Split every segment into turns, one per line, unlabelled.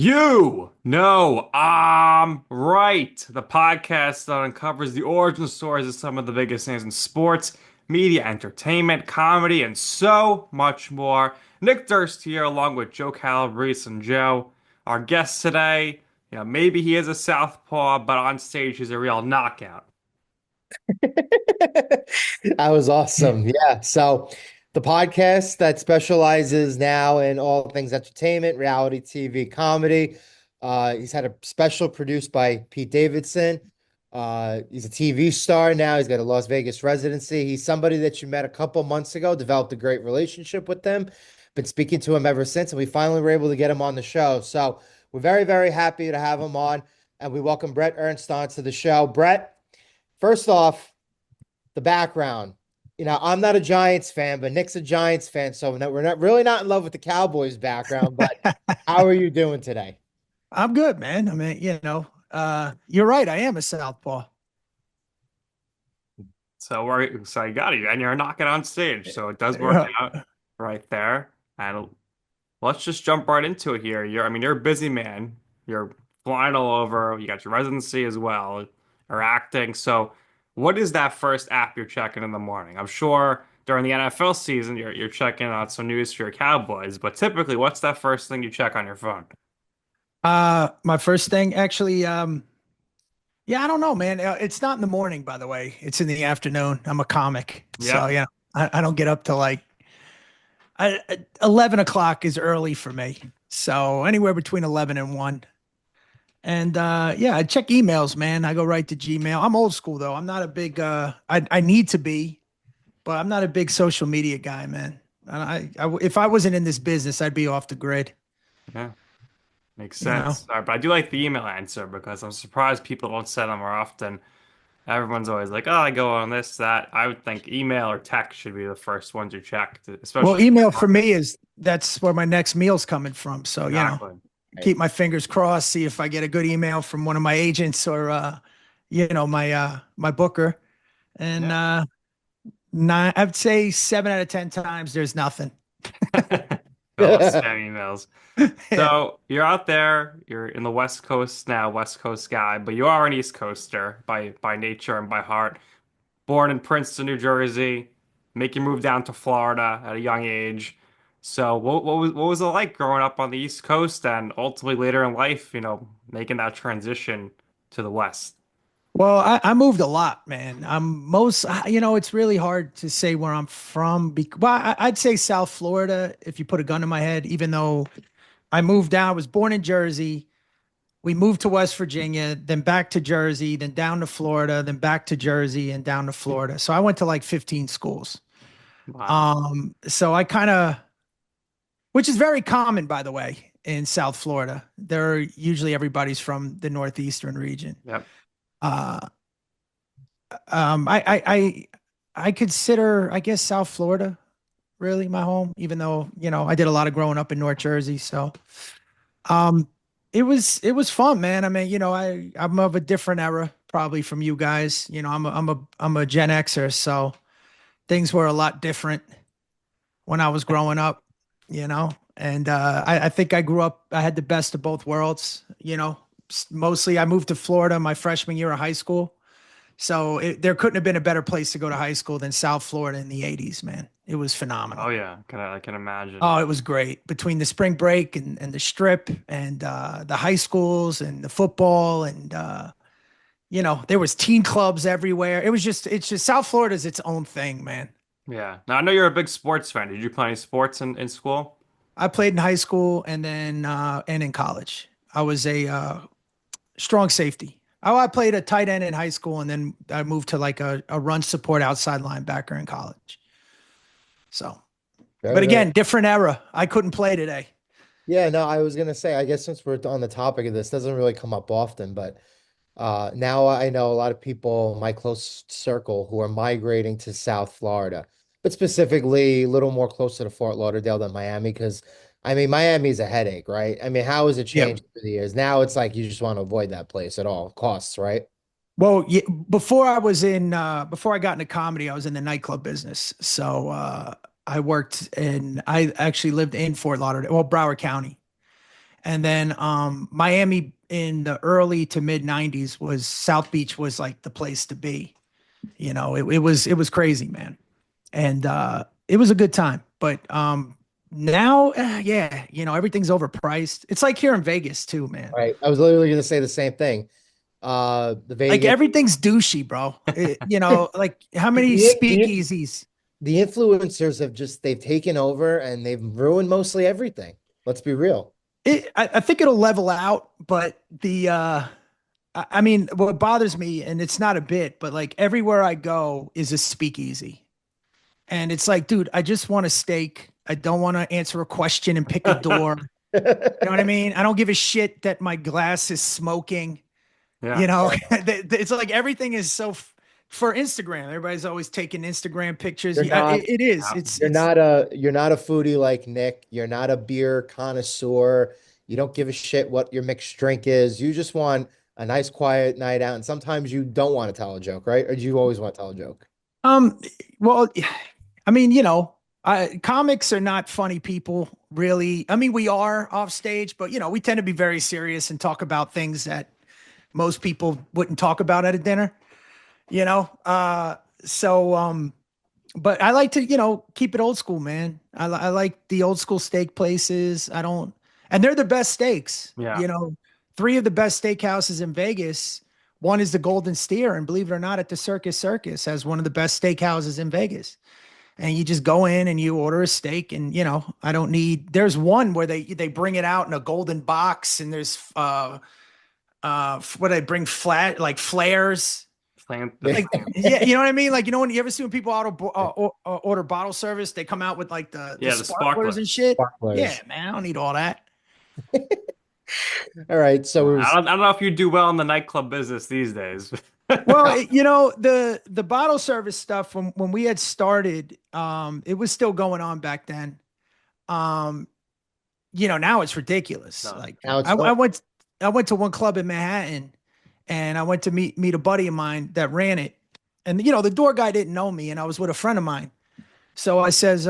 You know, right. The podcast that uncovers the origin stories of some of the biggest names in sports, media, entertainment, comedy, and so much more. Nick Durst here, along with Joe Calabrese and Joe. Our guest today, maybe he is a southpaw, but on stage he's a real knockout.
That was awesome. Yeah. So the podcast that specializes now in all things entertainment, reality TV, comedy. He's had a special produced by Pete Davidson. He's a TV star now. He's got a Las Vegas residency. He's somebody that you met a couple months ago, developed a great relationship with him. Been speaking to him ever since, and we finally were able to get him on the show. So we're very, very happy to have him on, and we welcome Bret Ernst onto the show. Bret, first off, the background. I'm not a Giants fan, but Nick's a Giants fan, so we're not really not in love with the Cowboys background. But how are you doing today?
I'm good, man. I mean, you're right. I am a southpaw.
So you got it, and you're knocking on stage, so it does work out right there. And let's just jump right into it here. You're a busy man. You're flying all over. You got your residency as well, or acting. So, what is that first app you're checking in the morning? I'm sure during the NFL season you're checking out some news for your Cowboys, but typically, what's that first thing you check on your phone?
My first thing, actually, yeah, I don't know, man. It's not in the morning, by the way. It's in the afternoon. I'm a comic, so
Yep.
I don't get up to 11 o'clock is early for me. So anywhere between 11 and 1. And yeah, I check emails, man. I go right to Gmail. I'm old school though. I'm not a big I need to be, but I'm not a big social media guy, man. And if I wasn't in this business, I'd be off the grid,
Yeah, makes
you know.
sense. All right, but I do like the email answer because I'm surprised people don't send them more often. Everyone's always like, "Oh, I go on this, that." I would think email or text should be the first ones you check,
Well,
especially
email for me is that's where my next meal's coming from. So,
exactly.
Right.
keep my fingers crossed, see if I get a good email from one of my agents or my booker. And
Yeah.
nine I'd say 7 out of 10 times there's nothing.
Got those spam emails. So you're out there, you're in the West Coast now, West Coast guy, but you are an East Coaster by nature and by heart. Born in Princeton, New Jersey, make you move down to Florida at a young age. So what was it like growing up on the East Coast and ultimately later in life, making that transition to the West?
Well, I moved a lot, man. It's really hard to say where I'm from. I'd say South Florida if you put a gun to my head, even though I moved down, I was born in Jersey. We moved to West Virginia, then back to Jersey, then down to Florida, then back to Jersey and down to Florida. So I went to like 15 schools.
Wow.
So I kind of, which is very common, by the way, in South Florida. They're usually everybody's from the northeastern region.
Yep.
Uh, I consider, I guess, South Florida really my home, even though I did a lot of growing up in North Jersey. So, um, it was fun, man. I mean, I'm of a different era probably from you guys. I'm a Gen Xer, so things were a lot different when I was growing up. And I think I grew up. I had the best of both worlds. Mostly I moved to Florida my freshman year of high school. So there couldn't have been a better place to go to high school than South Florida in the 80s, man. It was
Oh
phenomenal.
yeah, I can imagine.
Oh, it was great between the spring break and the strip and the high schools and the football and there was teen clubs everywhere. It's just South Florida's its own thing, man.
Yeah. Now I know you're a big sports fan. Did you play any sports in school?
I played in high school and in college. I was a strong safety. Oh, I played a tight end in high school and then I moved to like a run support outside linebacker in college. So, but
Very, very.
again, different era. I couldn't play today.
Yeah, no, I was gonna say, I guess since we're on the topic of this, doesn't really come up often, but now I know a lot of people in my close circle who are migrating to South Florida, but specifically a little more closer to Fort Lauderdale than Miami, because I mean Miami's a headache, right? I mean, how has it
Yeah.
changed through the years? Now it's like you just want to avoid that place at all costs, right?
Well, yeah, before I got into comedy, I was in the nightclub business. So I actually lived in Fort Lauderdale, well, Broward County. And then Miami in the early to mid 90s was South Beach was like the place to be. It was crazy, man. And it was a good time. But now, yeah, everything's overpriced. It's like here in Vegas too, man.
Right. I was literally going to say the same thing. The
Like
Vegas,
everything's douchey, bro. Like how many
the,
speakeasies?
the influencers they've taken over and they've ruined mostly everything. Let's be real.
I think it'll level out, but I mean, what bothers me, and it's not a bit, but like everywhere I go is a speakeasy. And it's like, dude, I just want a steak. I don't want to answer a question and pick a door. You know what I mean? I don't give a shit that my glass is smoking.
Yeah.
It's like everything is for Instagram. Everybody's always taking Instagram pictures.
You're
Yeah,
not
it is.
you're not a foodie like Nick. You're not a beer connoisseur. You don't give a shit what your mixed drink is. You just want a nice quiet night out. And sometimes you don't want to tell a joke, right? Or do you always want to tell a joke?
um, well, I mean, comics are not funny people, really. I mean, we are off stage, but we tend to be very serious and talk about things that most people wouldn't talk about at a dinner. You know, so but I like to keep it old school, man. I like the old school steak places. I don't, and they're the best steaks.
Yeah.
Three of the best steakhouses in Vegas. One is the Golden Steer, and believe it or not, at the Circus has one of the best steakhouses in Vegas. And you just go in and you order a steak, and I don't need. There's one where they bring it out in a golden box, and there's what they bring flat like flares. Like, yeah, you know what I mean? Like, when you ever see when people order bottle service, they come out with like the sparklers and shit.
Sparklers.
Yeah, man, I don't need all that.
All right. So
I don't know if you do well in the nightclub business these days.
Well, the bottle service stuff when we had started, it was still going on back then. Now it's ridiculous.
No.
Like
now it's
I went to one club in Manhattan, and I went to meet a buddy of mine that ran it. And the door guy didn't know me, and I was with a friend of mine. So I says,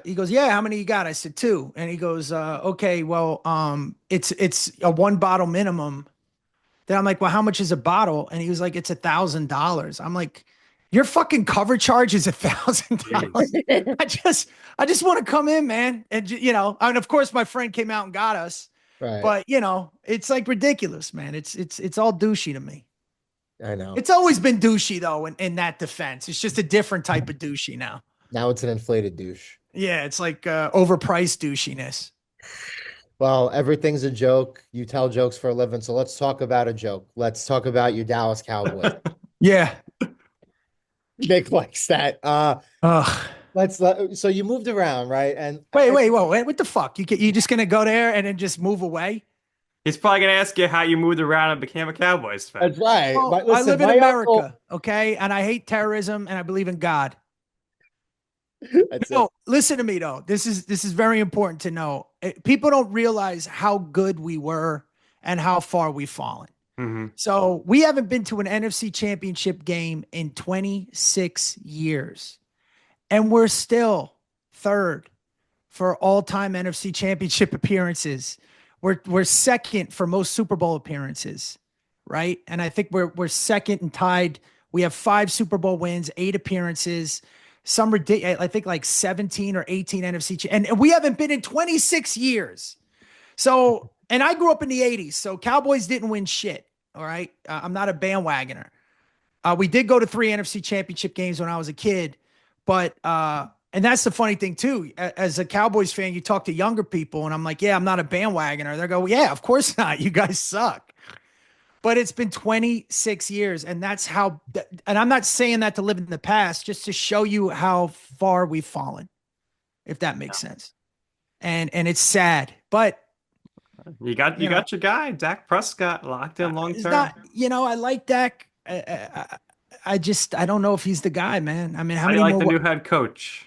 he goes, "Yeah, how many you got?" I said, "2." And he goes, "Okay, well, it's a one bottle minimum." Then I'm like, "Well, how much is a bottle?" And he was like, "It's $1,000." I'm like, "Your fucking cover charge is $1,000." I just want to come in, man. And and of course my friend came out and got us.
right.
But it's like ridiculous, man. It's all douchey to me.
I know.
It's always been douchey though, in that defense. It's just a different type of douchey now.
Now it's an inflated douche.
Yeah, it's like overpriced douchiness.
Well, everything's a joke. You tell jokes for a living. So let's talk about a joke. Let's talk about your Dallas Cowboys.
Yeah.
Nick likes that.
Ugh.
So you moved around, right? And
Wait, what the fuck? You just gonna go there and then just move away?
He's probably gonna ask you how you moved around and became a Cowboys fan.
that's right.
Well,
But
I
listen,
live in
my
America,
uncle-
okay? And I hate terrorism and I believe in God.
That's
No,
it.
listen to me though. This is very important to know. People don't realize how good we were and how far we've fallen.
Mm-hmm.
So we haven't been to an NFC championship game in 26 years. And we're still third for all-time NFC championship appearances. We're second for most Super Bowl appearances, right? And I think we're second and tied. We have 5 Super Bowl wins, 8 appearances. Some ridiculous, I think like 17 or 18 NFC, and we haven't been in 26 years. So, and I grew up in the 80s, so Cowboys didn't win shit. All right, I'm not a bandwagoner. We did go to 3 NFC championship games when I was a kid, but and that's the funny thing too. As a Cowboys fan, you talk to younger people, and I'm like, yeah, I'm not a bandwagoner. They go, yeah, of course not. You guys suck. But it's been 26 years, and that's how. And I'm not saying that to live in the past, just to show you how far we've fallen, if that makes sense. And it's sad, but
You got your guy, Dak Prescott, locked in long
it's
term.
not. I like Dak. I don't know if he's the guy, man. I mean, how
How do
many
you like
more?
the new head coach?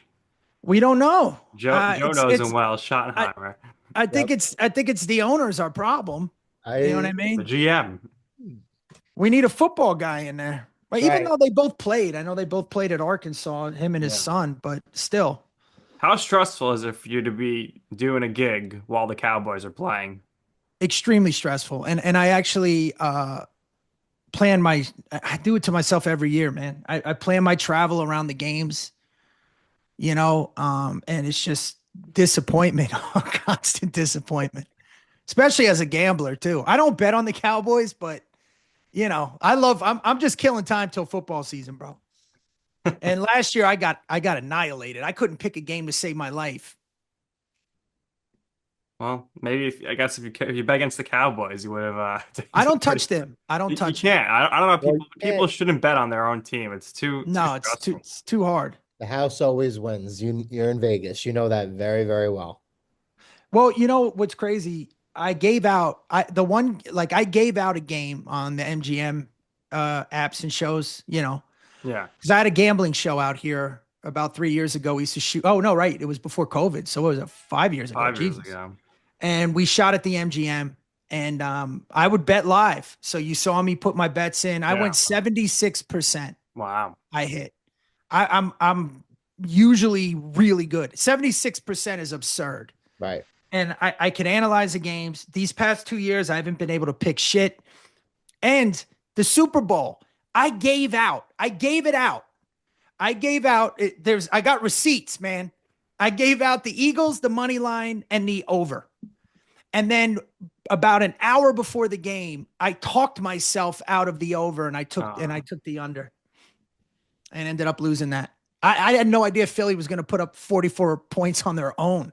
We don't know.
Joe knows
it's-
him well, Schottenheimer,
I think it's the owners our problem. You know what I
the
mean?
GM.
We need a football guy in there. But even
Right.
though they both played, I know they both played at Arkansas, him and his son, but still.
How stressful is it for you to be doing a gig while the Cowboys are playing?
extremely stressful. And I actually plan my I do it to myself every year, man. I plan my travel around the games, and it's just disappointment, constant disappointment, especially as a gambler too. I don't bet on the Cowboys, but I'm just killing time till football season, bro. And last year I got annihilated. I couldn't pick a game to save my life.
Well, maybe I guess if you bet against the Cowboys, you would have.
I don't touch them. I don't
You
touch them.
can't. I don't know.
Well,
People shouldn't bet on their own team. It's too
No, it's too
stressful.
it's too hard.
the house always wins. You're in Vegas. You know that very, very well.
Well, you know what's crazy? I gave out a game on the MGM apps and shows,
Yeah,
because I had a gambling show out here about 3 years ago. We used to shoot. Oh no, right. It was before COVID. So what was it? 5 years ago.
5 years
Jesus.
ago.
And we shot at the MGM and I would bet live. So you saw me put my bets in. I
Yeah.
went 76%.
Wow.
I hit. I'm usually really good. 76% is absurd.
Right.
And I can analyze the games. These past 2 years, I haven't been able to pick shit. And the Super Bowl, I gave out. I gave it out. I gave out. I got receipts, man. I gave out the Eagles, the money line, and the over. And then about an hour before the game, I talked myself out of the over, and I took the under, and ended up losing that. I had no idea Philly was going to put up 44 points on their own.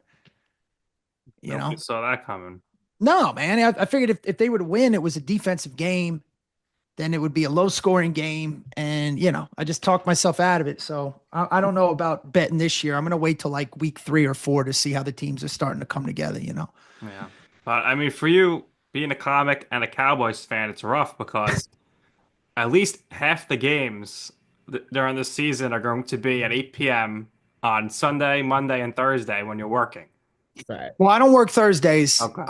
Nobody saw that coming.
No, man. I figured if they were to win, it was a defensive game, then it would be a low scoring game. And, I just talked myself out of it. So I don't know about betting this year. I'm going to wait till like week 3 or 4 to see how the teams are starting to come together,
Yeah. But I mean, for you being a comic and a Cowboys fan, it's rough because at least half the games during the season are going to be at 8 p.m. on Sunday, Monday, and Thursday when you're working.
Right.
Well, I don't work Thursdays.
Okay.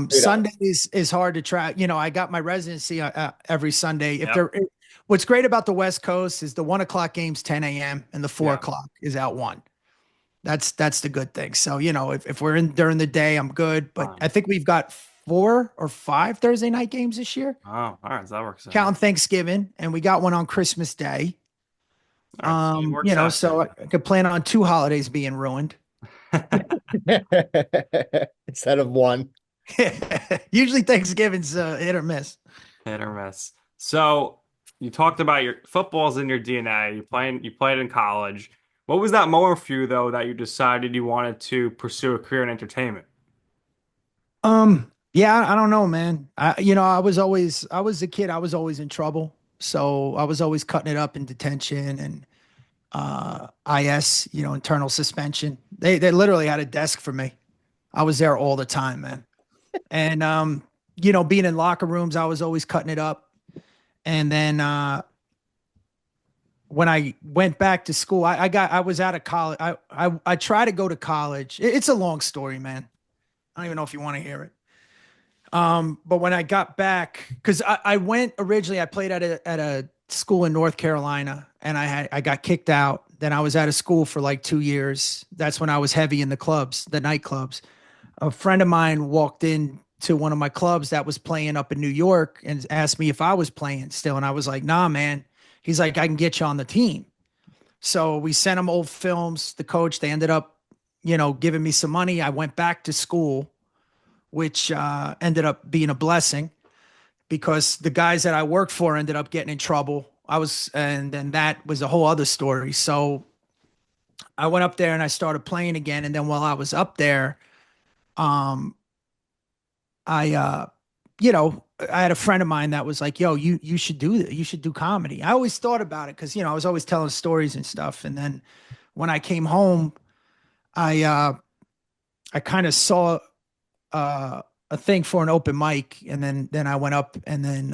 Sundays is hard to track. I got my residency every Sunday.
Yep.
What's great about the West Coast is the 1 o'clock game's 10 a.m. and the 4 o'clock is out 1. That's the good thing. So, if we're in during the day, I'm good. But I think we've got 4 or 5 Thursday night games this year.
Oh, all right. So that works out.
Counting Thanksgiving, and we got one on Christmas Day.
All right, so it works out.
So I could plan on 2 holidays being ruined.
Instead of 1.
Usually Thanksgiving's hit or miss.
Hit or miss. So you talked about your football's in your DNA. You played in college. What was that moment for you though that you decided you wanted to pursue a career in entertainment?
Yeah, I don't know, man. I was a kid, I was always in trouble. So I was always cutting it up in detention and IS, internal suspension. They literally had a desk for me. I was there all the time, man. And being in locker rooms, I was always cutting it up. And then when I went back to school, I was out of college. I tried to go to college. It's a long story, man. I don't even know if you want to hear it. But when I got back, because I went originally, I played at a school in North Carolina, and I got kicked out. Then I was out of school for like 2 years. That's when I was heavy in the clubs, the nightclubs. A friend of mine walked in to one of my clubs that was playing up in New York and asked me if I was playing still, and I was like, "Nah, man." He's like, "I can get you on the team." So we sent him old films. The coach, they ended up, giving me some money. I went back to school, which ended up being a blessing because the guys that I worked for ended up getting in trouble. And then that was a whole other story. So I went up there and I started playing again. And then while I was up there, I I had a friend of mine that was like, "Yo, you should do that. You should do comedy." I always thought about it because, I was always telling stories and stuff. And then when I came home, I kind of saw a thing for an open mic, and then I went up, and then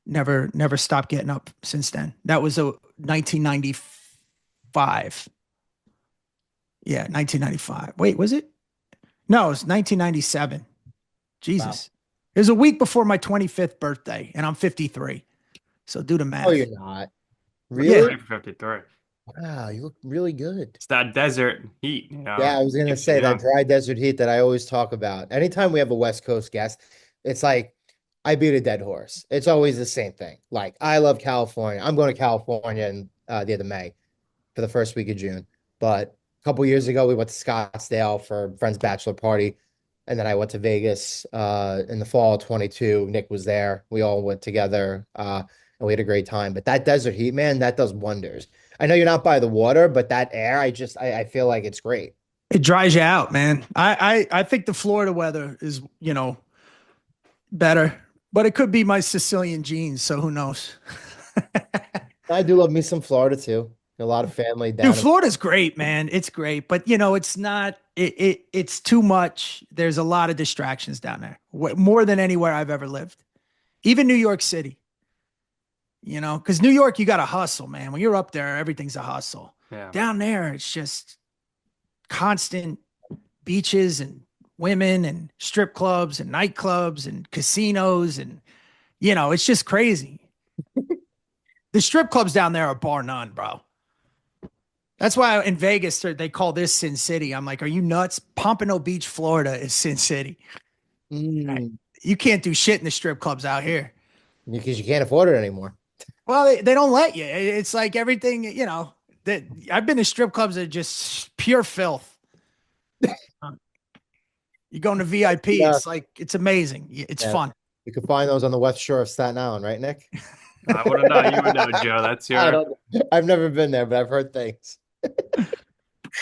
never stopped getting up since then. That was a 1995. Yeah, 1995. Wait, was it? No, it's 1997. Jesus. Wow. It was a week before my 25th birthday, and I'm 53. So do the math.
Oh, you're not. Really?
Yeah. 53.
Wow, you look really good.
It's that desert heat,
Yeah, I was going to say that dry desert heat that I always talk about. Anytime we have a West Coast guest, It's like I beat a dead horse. It's always the same thing. Like I love California. I'm going to California in the end of May for the first week of June. But a couple years ago, we went to Scottsdale for a friend's bachelor party. And then I went to Vegas in the fall of 22. Nick was there. We all went together and we had a great time. But that desert heat, man, that does wonders. I know you're not by the water, but that air, I feel like it's great.
It dries you out, man. I think the Florida weather is, better, but it could be my Sicilian genes. So who knows?
I do love me some Florida too. A lot of family
Dude,
down in
Florida's great, man. It's great, but it's not. It's too much. There's a lot of distractions down there, more than anywhere I've ever lived. Even New York City, because New York, you got to hustle, man. When you're up there, everything's a hustle.
Yeah.
Down there, it's just constant beaches and women and strip clubs and nightclubs and casinos and it's just crazy. The strip clubs down there are bar none, bro. That's why in Vegas they call this Sin City. I'm like, are you nuts? Pompano Beach, Florida is Sin City. Right?
Mm,
You can't do shit in the strip clubs out here.
because you can't afford it anymore.
Well, they don't let you. It's like everything, that I've been to strip clubs that are just pure filth. You go into VIP,
Yeah.
it's like it's amazing. It's
Yeah.
fun.
You can find those on the west shore of Staten Island, right, Nick?
I wouldn't know. You would know, Joe. That's
I
your.
don't I've never been there, but I've heard things.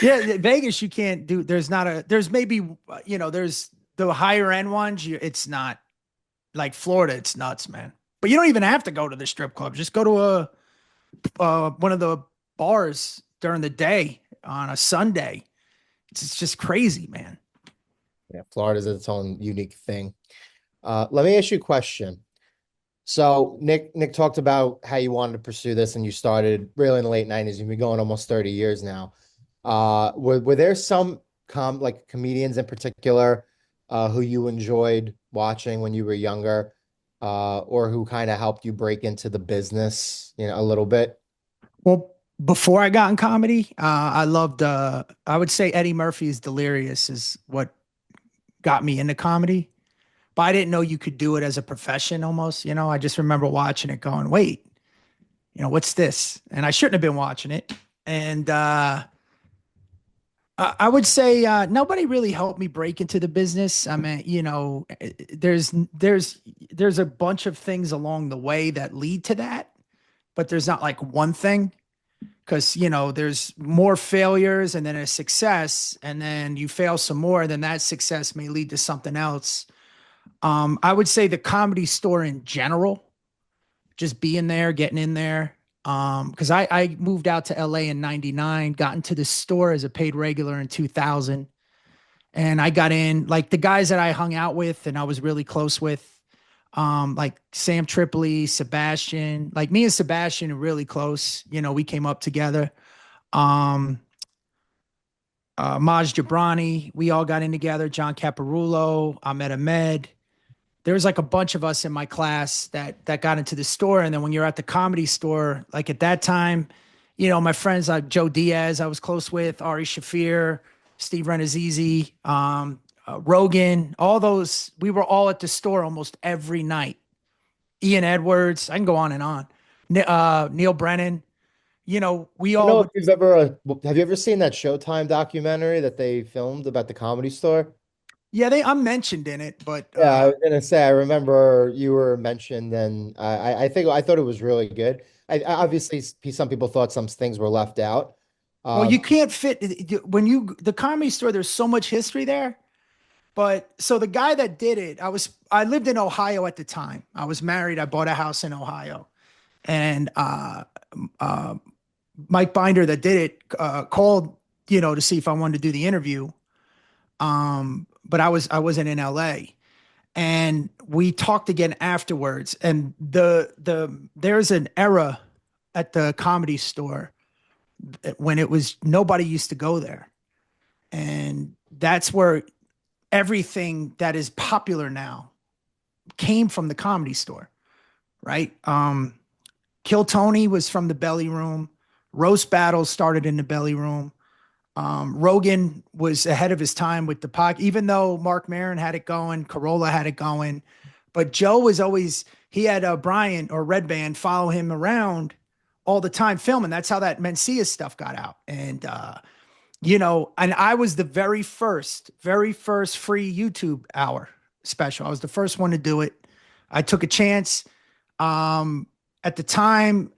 Yeah, Vegas, you can't do. There's maybe, there's the higher end ones. It's not like Florida. It's nuts, man. But you don't even have to go to the strip club. Just go to one of the bars during the day on a Sunday. It's just crazy, man.
Yeah, Florida's its own unique thing. Let me ask you a question. So Nick talked about how you wanted to pursue this and you started really in the late 90s. You've been going almost 30 years now. Were there some like comedians in particular who you enjoyed watching when you were younger or who kind of helped you break into the business, a little bit?
Well, before I got in comedy, I loved. I would say Eddie Murphy's Delirious is what got me into comedy. But I didn't know you could do it as a profession almost. I just remember watching it going, wait, what's this? And I shouldn't have been watching it. And I would say nobody really helped me break into the business. I mean, there's a bunch of things along the way that lead to that, but there's not like one thing because there's more failures and then a success, and then you fail some more, then that success may lead to something else. I would say the Comedy Store in general, just being there, getting in there. Because I moved out to LA in '99, got into the store as a paid regular in 2000, and I got in like the guys that I hung out with and I was really close with, like Sam Tripoli, Sebastian. Like me and Sebastian are really close. We came up together. Um, Maj Jabrani, we all got in together. John Caparulo, Ahmed Ahmed. There was like a bunch of us in my class that got into the store. And then when you're at the Comedy Store, like at that time, my friends like Joe Diaz, I was close with, Ari Shafir, Steve Renazizi, Rogan, all those. We were all at the store almost every night. Ian Edwards, I can go on and on. Neil Brennan, we
I don't know
all.
if you've ever have you ever seen that Showtime documentary that they filmed about the Comedy Store?
Yeah, I'm mentioned in it, but
Yeah, I was gonna say I remember you were mentioned, and I thought it was really good. Obviously some people thought some things were left out.
well,
Um,
you can't fit the Comedy Store. There's so much history there. But so the guy that did it, I lived in Ohio at the time. I was married. I bought a house in Ohio, and uh, Mike Binder that did it called, to see if I wanted to do the interview. But I wasn't in LA, and we talked again afterwards. And there's an era at the Comedy Store when it was nobody used to go there, and that's where everything that is popular now came from the Comedy Store, right? Kill Tony was from the Belly Room. Roast Battles started in the Belly Room. Rogan was ahead of his time with the podcast, even though Mark Maron had it going, Corolla had it going. But Joe was always, he had Brian or Red Band follow him around all the time filming. That's how that Mencia stuff got out. And, and I was the very first free YouTube hour special. I was the first one to do it. I took a chance. At the time,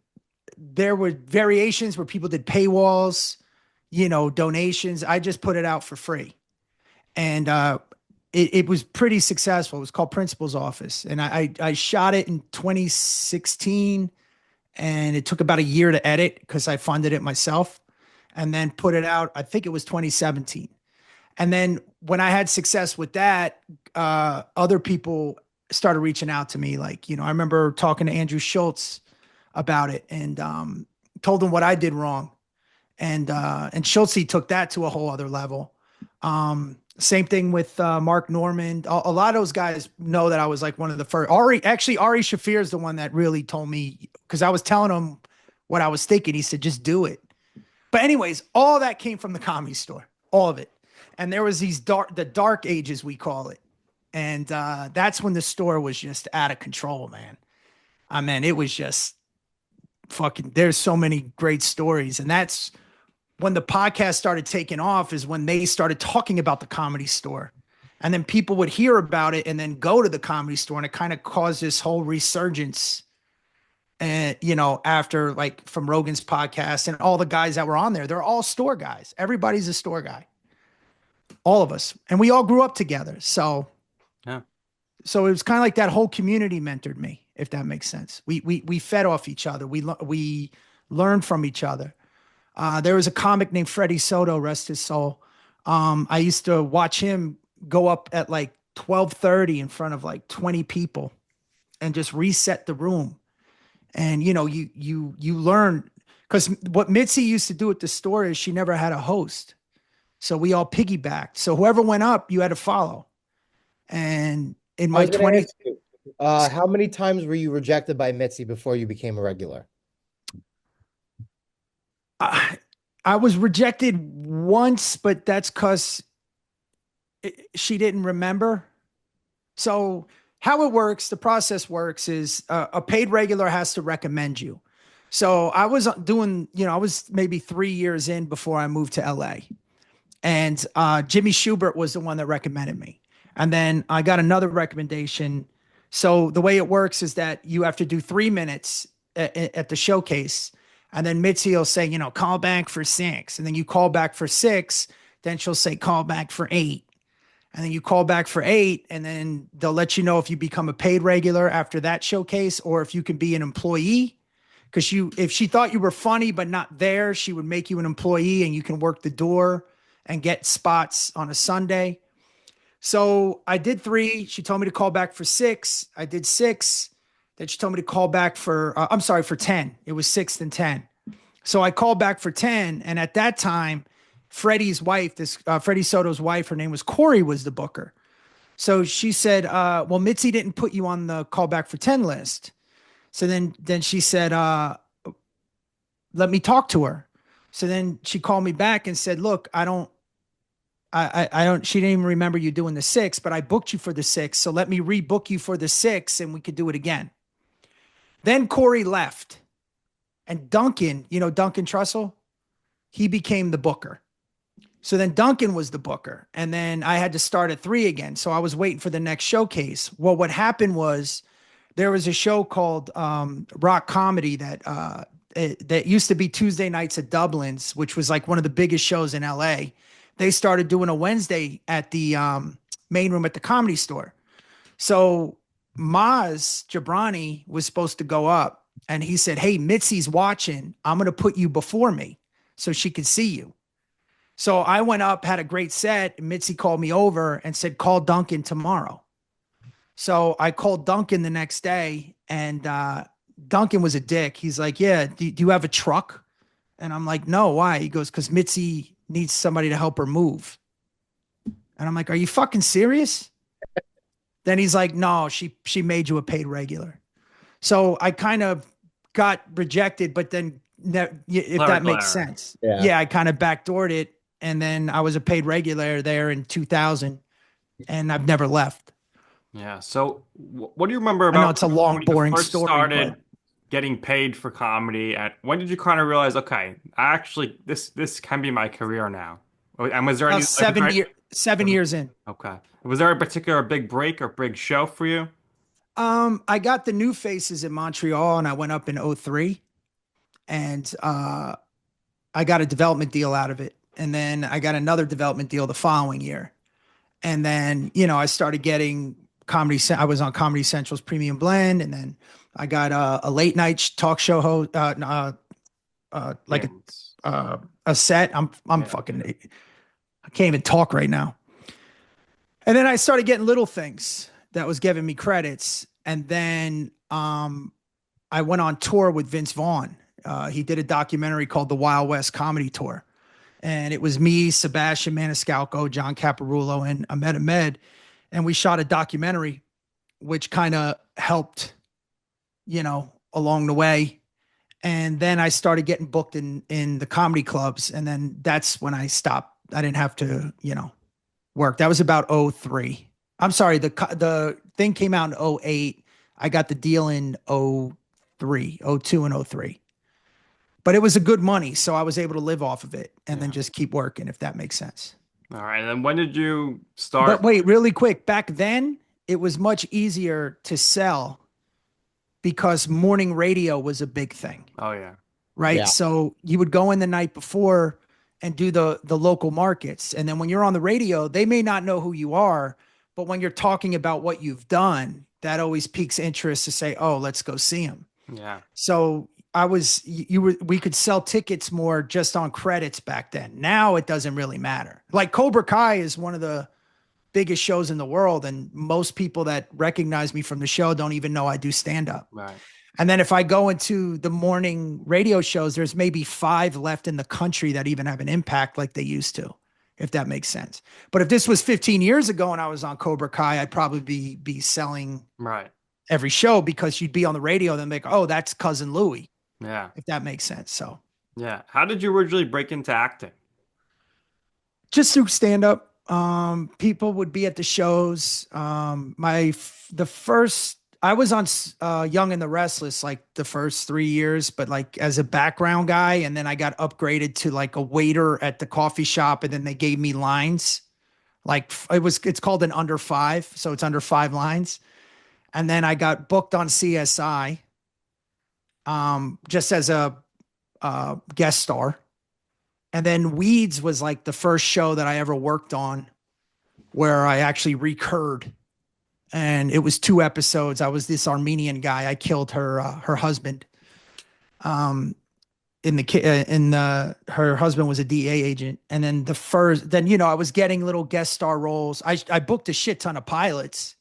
there were variations where people did paywalls, donations. I just put it out for free. And it was pretty successful. It was called Principal's Office. And I shot it in 2016, and it took about a year to edit because I funded it myself, and then put it out. I think it was 2017. And then when I had success with that, other people started reaching out to me. Like, I remember talking to Andrew Schultz about it, and told him what I did wrong. And Schultz took that to a whole other level. Same thing with Mark Norman. A lot of those guys know that I was like one of the first. Ari Shafir is the one that really told me, because I was telling him what I was thinking. He said, just do it. But anyways, all that came from the Comedy Store, all of it. And there was the dark ages, we call it. And that's when the store was just out of control, man. I mean, it was just fucking, there's so many great stories. And that's when the podcast started taking off, is when they started talking about the Comedy Store. And then people would hear about it and then go to the Comedy Store. And it kind of caused this whole resurgence. And, after, like, from Rogan's podcast and all the guys that were on there, they're all store guys. Everybody's a store guy. All of us. And we all grew up together. So,
yeah.
So it was kind of like that whole community mentored me, if that makes sense. We fed off each other. We learned from each other. There was a comic named Freddie Soto, rest his soul. I used to watch him go up at like 12:30 in front of like 20 people and just reset the room. And, you learn, because what Mitzi used to do at the store is she never had a host. So we all piggybacked. So whoever went up, you had to follow. And in my 20s,
how many times were you rejected by Mitzi before you became a regular?
I was rejected once, but that's because she didn't remember. So how it works, the process works is a paid regular has to recommend you. So I was doing, I was maybe 3 years in before I moved to LA. And Jimmy Schubert was the one that recommended me. And then I got another recommendation. So the way it works is that you have to do 3 minutes at the showcase. And then Mitzi will say, call back for 6. And then you call back for 6. Then she'll say, call back for 8. And then you call back for 8. And then they'll let you know if you become a paid regular after that showcase, or if you can be an employee. Because if she thought you were funny but not there, she would make you an employee and you can work the door and get spots on a Sunday. So I did 3. She told me to call back for 6. I did 6. Then she told me to call back for 10. It was 6th and 10. So I called back for 10. And at that time, Freddie's wife, Freddie Soto's wife, her name was Corey, was the booker. So she said, well, Mitzi didn't put you on the call back for 10 list. So then she said, let me talk to her. So then she called me back and said, look, she didn't even remember you doing the 6, but I booked you for the 6. So let me rebook you for the 6 and we could do it again. Then Corey left, and Duncan, Duncan Trussell, he became the booker. So then Duncan was the booker, and then I had to start at 3 again. So I was waiting for the next showcase. Well, what happened was there was a show called Rock Comedy that used to be Tuesday nights at Dublin's, which was like one of the biggest shows in LA. They started doing a Wednesday at the main room at the Comedy Store. So Maz Jabrani was supposed to go up, and he said, hey, Mitzi's watching. I'm going to put you before me so she can see you. So I went up, had a great set. And Mitzi called me over and said, call Duncan tomorrow. So I called Duncan the next day, and Duncan was a dick. He's like, yeah, do you have a truck? And I'm like, no, why? He goes, because Mitzi needs somebody to help her move. And I'm like, are you fucking serious? Then he's like, no, she made you a paid regular. So I kind of got rejected, but then if that makes sense. Yeah, I kind of backdoored it. And then I was a paid regular there in 2000, and I've never left.
Yeah. So, what do you remember
I know
about
it's a long,
when you
boring
first
story, but
started getting paid for comedy? And when did you kind of realize, okay, I actually this can be my career now? And was there any like, was there,
7 years in.
okay, was there a particular big break or big show for you?
I got the New Faces in Montreal and I went up in '03 and I got a development deal out of it. And then I got another development deal the following year. And then, I started getting I was on Comedy Central's Premium Blend. And then I got a late night talk show host, like
Yeah.
a set. I'm
Yeah.
fucking, I can't even talk right now. And then I started getting little things that was giving me credits. And then I went on tour with Vince Vaughn. He did a documentary called The Wild West Comedy Tour. And it was me, Sebastian Maniscalco, John Caparulo, and Ahmed Ahmed. And we shot a documentary, which kind of helped, along the way. And then I started getting booked in the comedy clubs. And then that's when I stopped. I didn't have to, work. That was about '03. I'm sorry, the thing came out in '08. I got the deal in '03, '02 and '03. But it was a good money, so I was able to live off of it and then
Yeah.
just keep working, if that makes sense.
All right. And then when did you
But
start?
wait, really quick, back then it was much easier to sell because morning radio was a big thing,
Oh yeah.
right?
Yeah.
So you would go in the night before and do the local markets. And then when you're on the radio, they may not know who you are, but when you're talking about what you've done, that always piques interest to say, "Oh, let's go see him."
Yeah.
So we could sell tickets more just on credits back then. Now it doesn't really matter. Like Cobra Kai is one of the biggest shows in the world, and most people that recognize me from the show don't even know I do stand up.
Right.
And then if I go into the morning radio shows, there's maybe 5 left in the country that even have an impact like they used to, if that makes sense. But if this was 15 years ago and I was on Cobra Kai, I'd probably be selling
Right.
every show because you'd be on the radio, then like, oh, that's cousin Louie,
Yeah.
if that makes sense. So
Yeah. How did you originally break into acting?
just through stand up, people would be at the shows. The first I was on Young and the Restless like the first 3 years, but like as a background guy, and then I got upgraded to like a waiter at the coffee shop, and then they gave me lines. Like it's called an under five, so it's under 5 lines. And then I got booked on CSI, just as a guest star. And then Weeds was like the first show that I ever worked on where I actually recurred. And it was 2 episodes. I was this Armenian guy. I killed her husband. Her husband was a DA agent. And then I was getting little guest star roles. I booked a shit ton of pilots,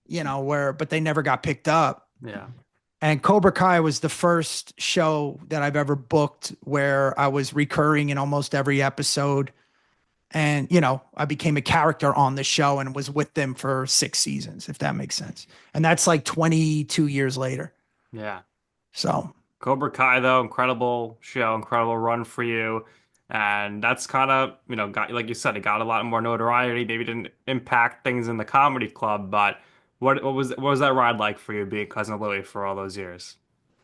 but they never got picked up.
Yeah.
And Cobra Kai was the first show that I've ever booked where I was recurring in almost every episode. And, I became a character on the show and was with them for 6 seasons, if that makes sense. And that's like 22 years later.
Yeah.
So,
Cobra Kai, though, incredible show, incredible run for you. And that's kind of, got, like you said, it got a lot more notoriety. Maybe didn't impact things in the comedy club, but what was that ride like for you being cousin Louie for all those years?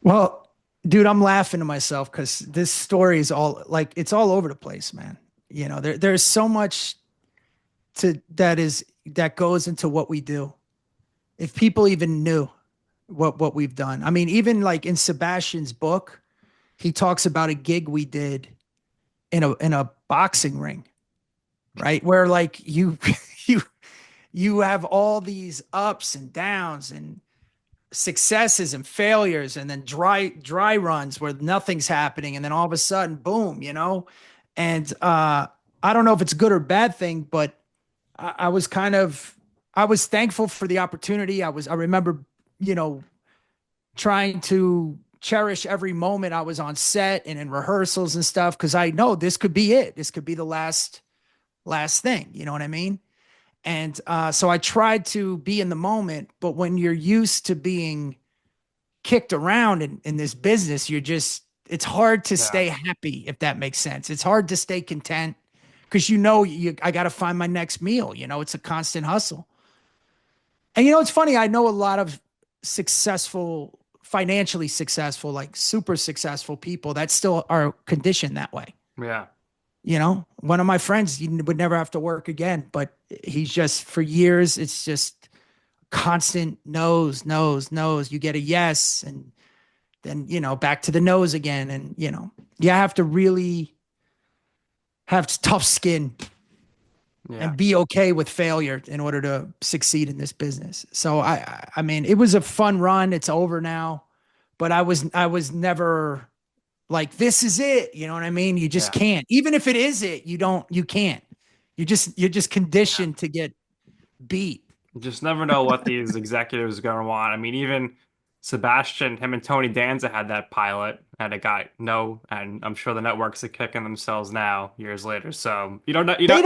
well, dude, I'm laughing to myself because this story is all like, it's all over the place, man. There's so much that goes into what we do. If people even knew what we've done. I mean, even like in Sebastian's book, he talks about a gig we did in a boxing ring, right? Where like you you have all these ups and downs and successes and failures and then dry runs where nothing's happening and then all of a sudden boom, and I don't know if it's a good or bad thing, but I was I was thankful for the opportunity. I remember, you know, trying to cherish every moment I was on set and in rehearsals and stuff because I know this could be it. This could be the last thing. You know what I mean? And so I tried to be in the moment, but when you're used to being kicked around in this business, it's hard to
Yeah.
stay happy, if that makes sense. It's hard to stay content because I got to find my next meal. It's a constant hustle. And you know, it's funny. I know a lot of successful, financially successful, like super successful people that still are conditioned that way.
Yeah.
You know, one of my friends would never have to work again, but he's just for years, it's just constant no's, no's, no's. You get a yes, and then, you know, back to the no's again. And, you know, you have to really have tough skin
Yeah.
and be okay with failure in order to succeed in this business. So I mean, it was a fun run. It's over now, but I was never like, this is it. You know what I mean? You just
Yeah.
can't, even if it is it, you can't, you're just
Yeah.
conditioned to get beat.
You just never know what these executives are going to want. I mean, even Sebastian, him and Tony Danza had that pilot, and it got no, and I'm sure the networks are kicking themselves now years later. So you don't know,
They don't,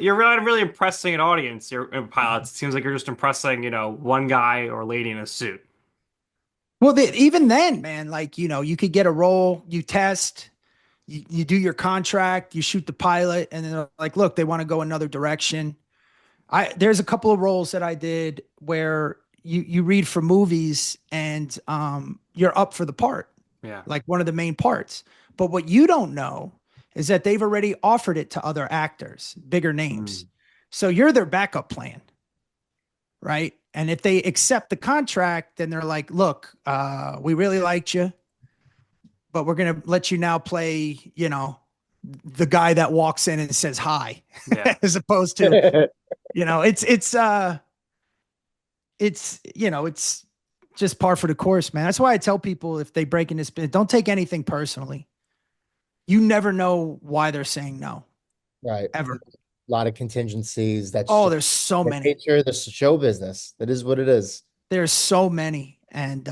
you're not really impressing an audience. You're in pilots. It seems like you're just impressing, one guy or lady in a suit.
well, even then, man, like, you know, you could get a role, you test, you do your contract, you shoot the pilot, and then they're like, look, they want to go another direction. There's a couple of roles that I did where you read for movies and you're up for the part,
Yeah.
like one of the main parts. But what you don't know is that they've already offered it to other actors, bigger names.
Mm.
So you're their backup plan, right? And if they accept the contract, then they're like, look, we really liked you, but we're gonna let you now play, you know, the guy that walks in and says hi,
Yeah.
as opposed to, you know, it's you know, it's just par for the course, man. That's why I tell people, if they break in this business, don't take anything personally. You never know why they're saying no,
Right.
ever.
A lot of contingencies. That's
Oh,
just
there's so
the
many.
nature of the show business. That is what it is.
There's so many. And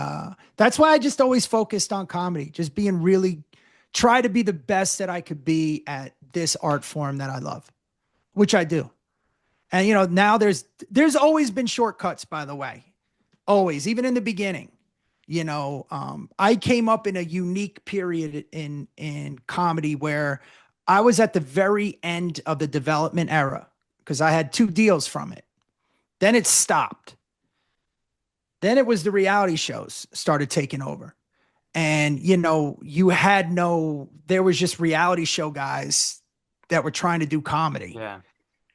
that's why I just always focused on comedy, just being really, try to be the best that I could be at this art form that I love, which I do. And you know, now there's always been shortcuts, by the way. Always, even in the beginning. You know, I came up in a unique period in comedy where I was at the very end of the development era because I had two deals from it. Then it stopped. Then it was the reality shows started taking over. And you know, there was just reality show guys that were trying to do comedy.
Yeah.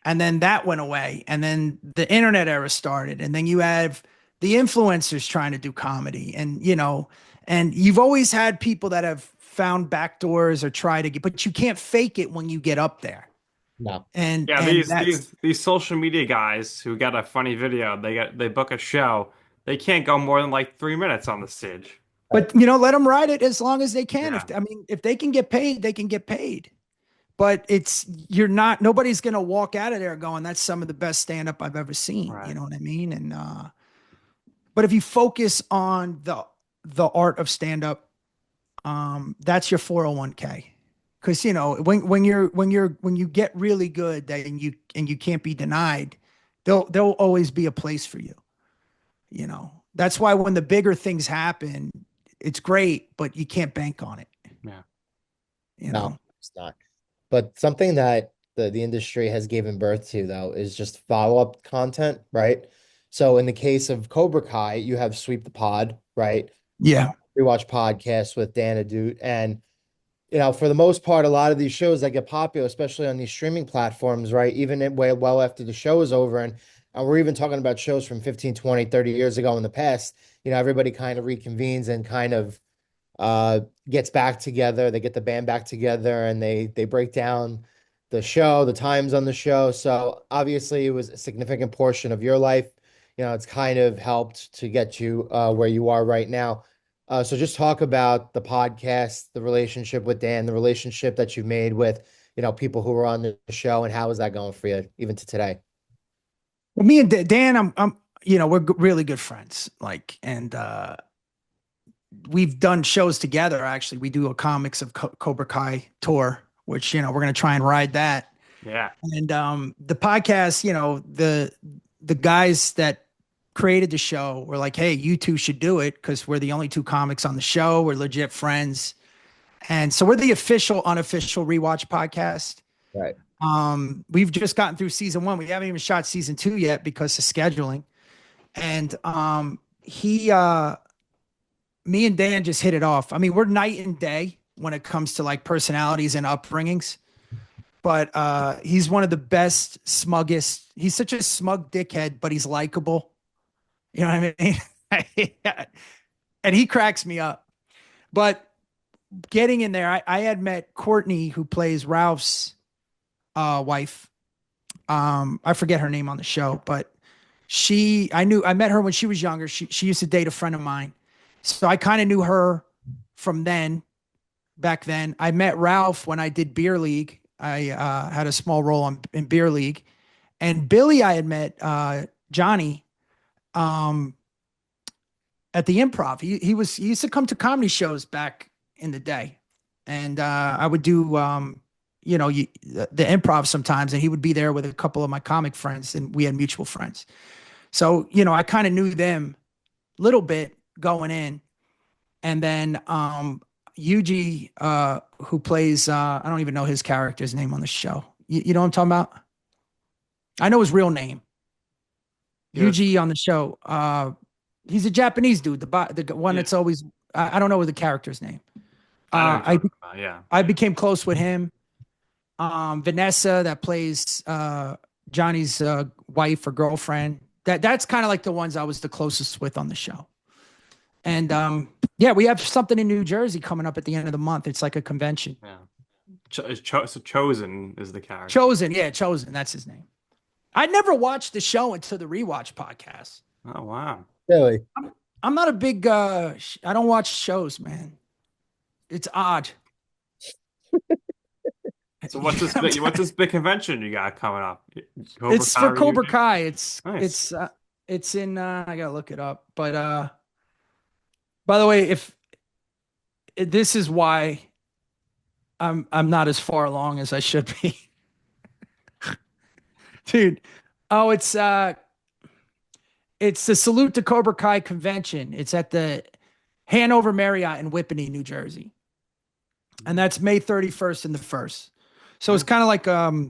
And then that went away. And then the internet era started. And then you have the influencers trying to do comedy. And, you know, and you've always had people that have found back doors or try to get, but you can't fake it when you get up there.
No.
Yeah,
And
these
that's,
these these social media guys who got a funny video, they book a show, they can't go more than like 3 minutes on the stage.
Right.
but, you know, let them ride it as long as they can.
Yeah.
I mean, if they can get paid, they can get paid. But nobody's going to walk out of there going, that's some of the best stand up I've ever seen. You
Right.
know what I mean? And, but if you focus on the art of stand up, that's your 401k. Because you know, when you get really good, and you can't be denied, there'll always be a place for you. You know, that's why when the bigger things happen, it's great, but you can't bank on it.
Yeah.
You
No,
know,
it's not. But something that the industry has given birth to, though, is just follow-up content, right? So in the case of Cobra Kai, you have Sweep the Pod, right?
yeah,
Rewatch podcast with Dan Ahdoot. And, for the most part, a lot of these shows that get popular, especially on these streaming platforms, right? Even well after the show is over. And we're even talking about shows from 15, 20, 30 years ago in the past, everybody kind of reconvenes and kind of gets back together. They get the band back together and they break down the show, the times on the show. So obviously it was a significant portion of your life. It's kind of helped to get you where you are right now. So just talk about the podcast, the relationship with Dan, the relationship that you've made with, people who were on the show, and how is that going for you even to today?
well, me and Dan, you know, we're really good friends. Like, and we've done shows together. Actually, we do a comics of Cobra Kai tour, which, you know, we're going to try and ride that.
Yeah.
And the podcast, you know, the guys that created the show were like, hey, you two should do it because we're the only two comics on the show. We're legit friends. And so we're the official, unofficial rewatch podcast.
Right.
We've just gotten through season 1. We haven't even shot season 2 yet because of scheduling. And me and Dan just hit it off. I mean, we're night and day when it comes to like personalities and upbringings. But he's one of the best, smuggest. He's such a smug dickhead, but he's likable. You know what I mean? And he cracks me up. But getting in there, I had met Courtney, who plays Ralph's wife. I forget her name on the show, but I met her when she was younger. She used to date a friend of mine. So I kind of knew her from back then. I met Ralph when I did Beer League. I had a small role in Beer League. And Billy, I had met Johnny at the Improv. He used to come to comedy shows back in the day. And I would do the Improv sometimes, and he would be there with a couple of my comic friends, and we had mutual friends. So, I kind of knew them a little bit going in. And then Yuji, who plays, I don't even know his character's name on the show. You know what I'm talking about? I know his real name.
Yes.
Yuji on the show. He's a Japanese dude, the one that's always, I don't know the character's name. I became close with him. Vanessa, that plays Johnny's wife or girlfriend. That's kind of like the ones I was the closest with on the show. And we have something in New Jersey coming up at the end of the month. It's like a convention.
Yeah. So Chosen is the character.
Chosen. That's his name. I never watched the show until the rewatch podcast.
Oh wow.
Really?
I'm not a big I don't watch shows, man. It's odd.
So what's this big convention you got coming up?
It's for Cobra Kai.
Nice.
It's in I gotta look it up. But by the way, this is why I'm not as far along as I should be. Dude. Oh, it's the Salute to Cobra Kai convention. It's at the Hanover Marriott in Whippany, New Jersey. And that's May 31st and the 1st. So it's kind of like a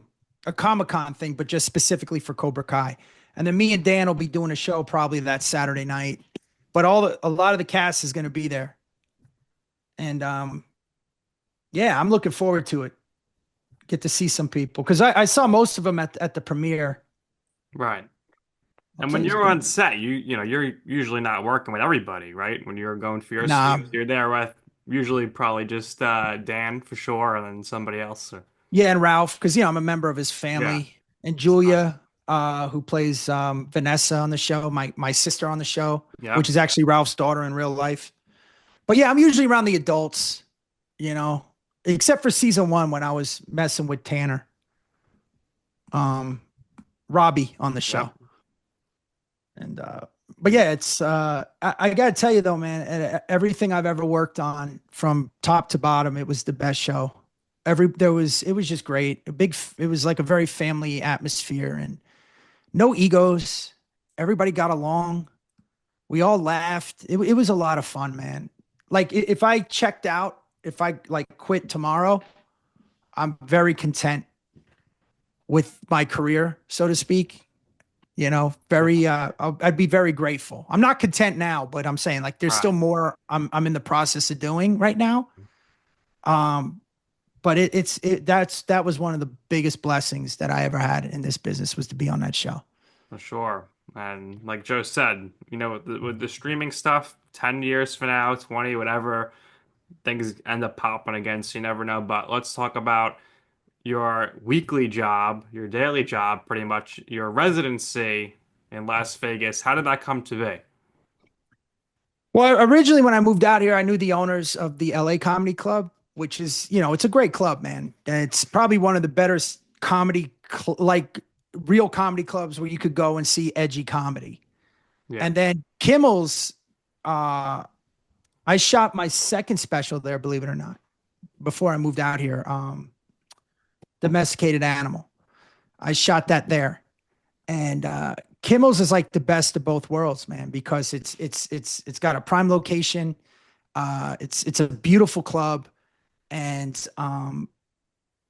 Comic-Con thing, but just specifically for Cobra Kai. And then me and Dan will be doing a show probably that Saturday night. But a lot of the cast is going to be there. And I'm looking forward to it. Get to see some people. Because I saw most of them at the premiere.
Right. And when you're on set, you're usually not working with everybody, right? When you're going for your scenes, you're there with usually probably just Dan for sure, and then somebody else.
Yeah, and Ralph, because I'm a member of his family, and Julia, who plays Vanessa on the show, my sister on the show, which is actually Ralph's daughter in real life. But yeah, I'm usually around the adults, except for season 1 when I was messing with Tanner, Robbie on the show. And but yeah, it's I gotta tell you though, man, everything I've ever worked on from top to bottom, it was the best show. It was just great. It was like a very family atmosphere and no egos. Everybody got along. We all laughed. It was a lot of fun, man. Like if I checked out, if I like quit tomorrow, I'm very content with my career, so to speak. I'd be very grateful. I'm not content now, but I'm saying like there's still more I'm in the process of doing right now. But that was one of the biggest blessings that I ever had in this business, was to be on that show.
For sure. And like Joe said, with the streaming stuff, 10 years from now, 20, whatever, things end up popping again, so you never know. But let's talk about your weekly job, your daily job, pretty much your residency in Las Vegas. How did that come to be?
Well, originally when I moved out here, I knew the owners of the LA Comedy Club, which is, it's a great club, man. It's probably one of the better comedy, like real comedy clubs where you could go and see edgy comedy. Yeah. And then Kimmel's, I shot my second special there, believe it or not, before I moved out here. Domesticated Animal. I shot that there. And Kimmel's is like the best of both worlds, man, because it's got a prime location. It's a beautiful club, and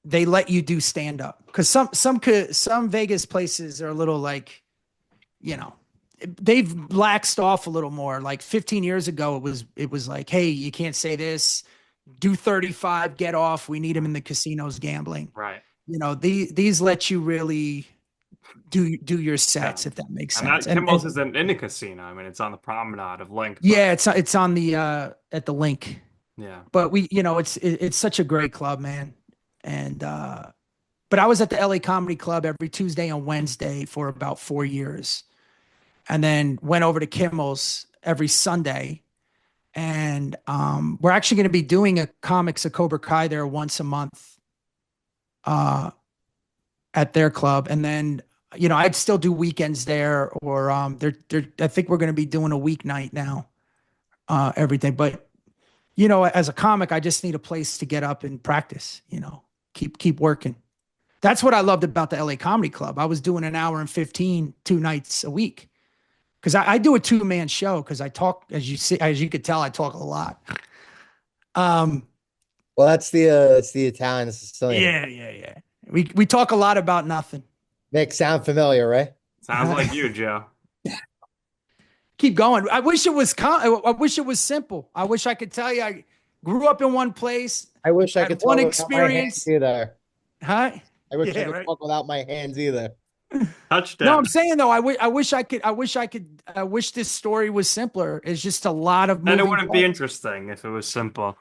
they let you do stand up, because some Vegas places are a little like, they've laxed off a little more. Like 15 years ago, it was like, hey, you can't say this. Do 35, get off. We need them in the casinos gambling.
Right.
You know, these let you really do your
Yeah.
sets, if that makes
And
sense.
that
And
Kimmel's isn't in the casino. I mean, it's on the promenade of Link, but
yeah, it's on the at the link.
yeah.
But it's such a great club, man. And but I was at the LA Comedy Club every Tuesday and Wednesday for about 4 years. And then went over to Kimmel's every Sunday. And we're actually going to be doing a comics of Cobra Kai there once a month uh, at their club. And then, I'd still do weekends there, or I think we're going to be doing a weeknight now, everything. But, as a comic, I just need a place to get up and practice, keep working. That's what I loved about the LA Comedy Club. I was doing an hour and 15, 2 nights a week. Because I do a two-man show because I talk, as you could tell, I talk a lot. Um,
Well, it's the Italian Sicilian.
yeah. We talk a lot about nothing.
Nick, sound familiar, right?
Sounds like you, Joe.
Keep going. I wish it was I wish it was simple. I wish I could tell you I grew up in one place,
I wish I
had
could
one
talk without my hands
experience.
either.
Huh?
I wish I
Yeah,
could
right.
talk without my hands either.
No,
Touchdown.
I'm saying though, I wish this story was simpler. It's just a lot of
Then it
moving
wouldn't be
parts.
interesting if it was simple.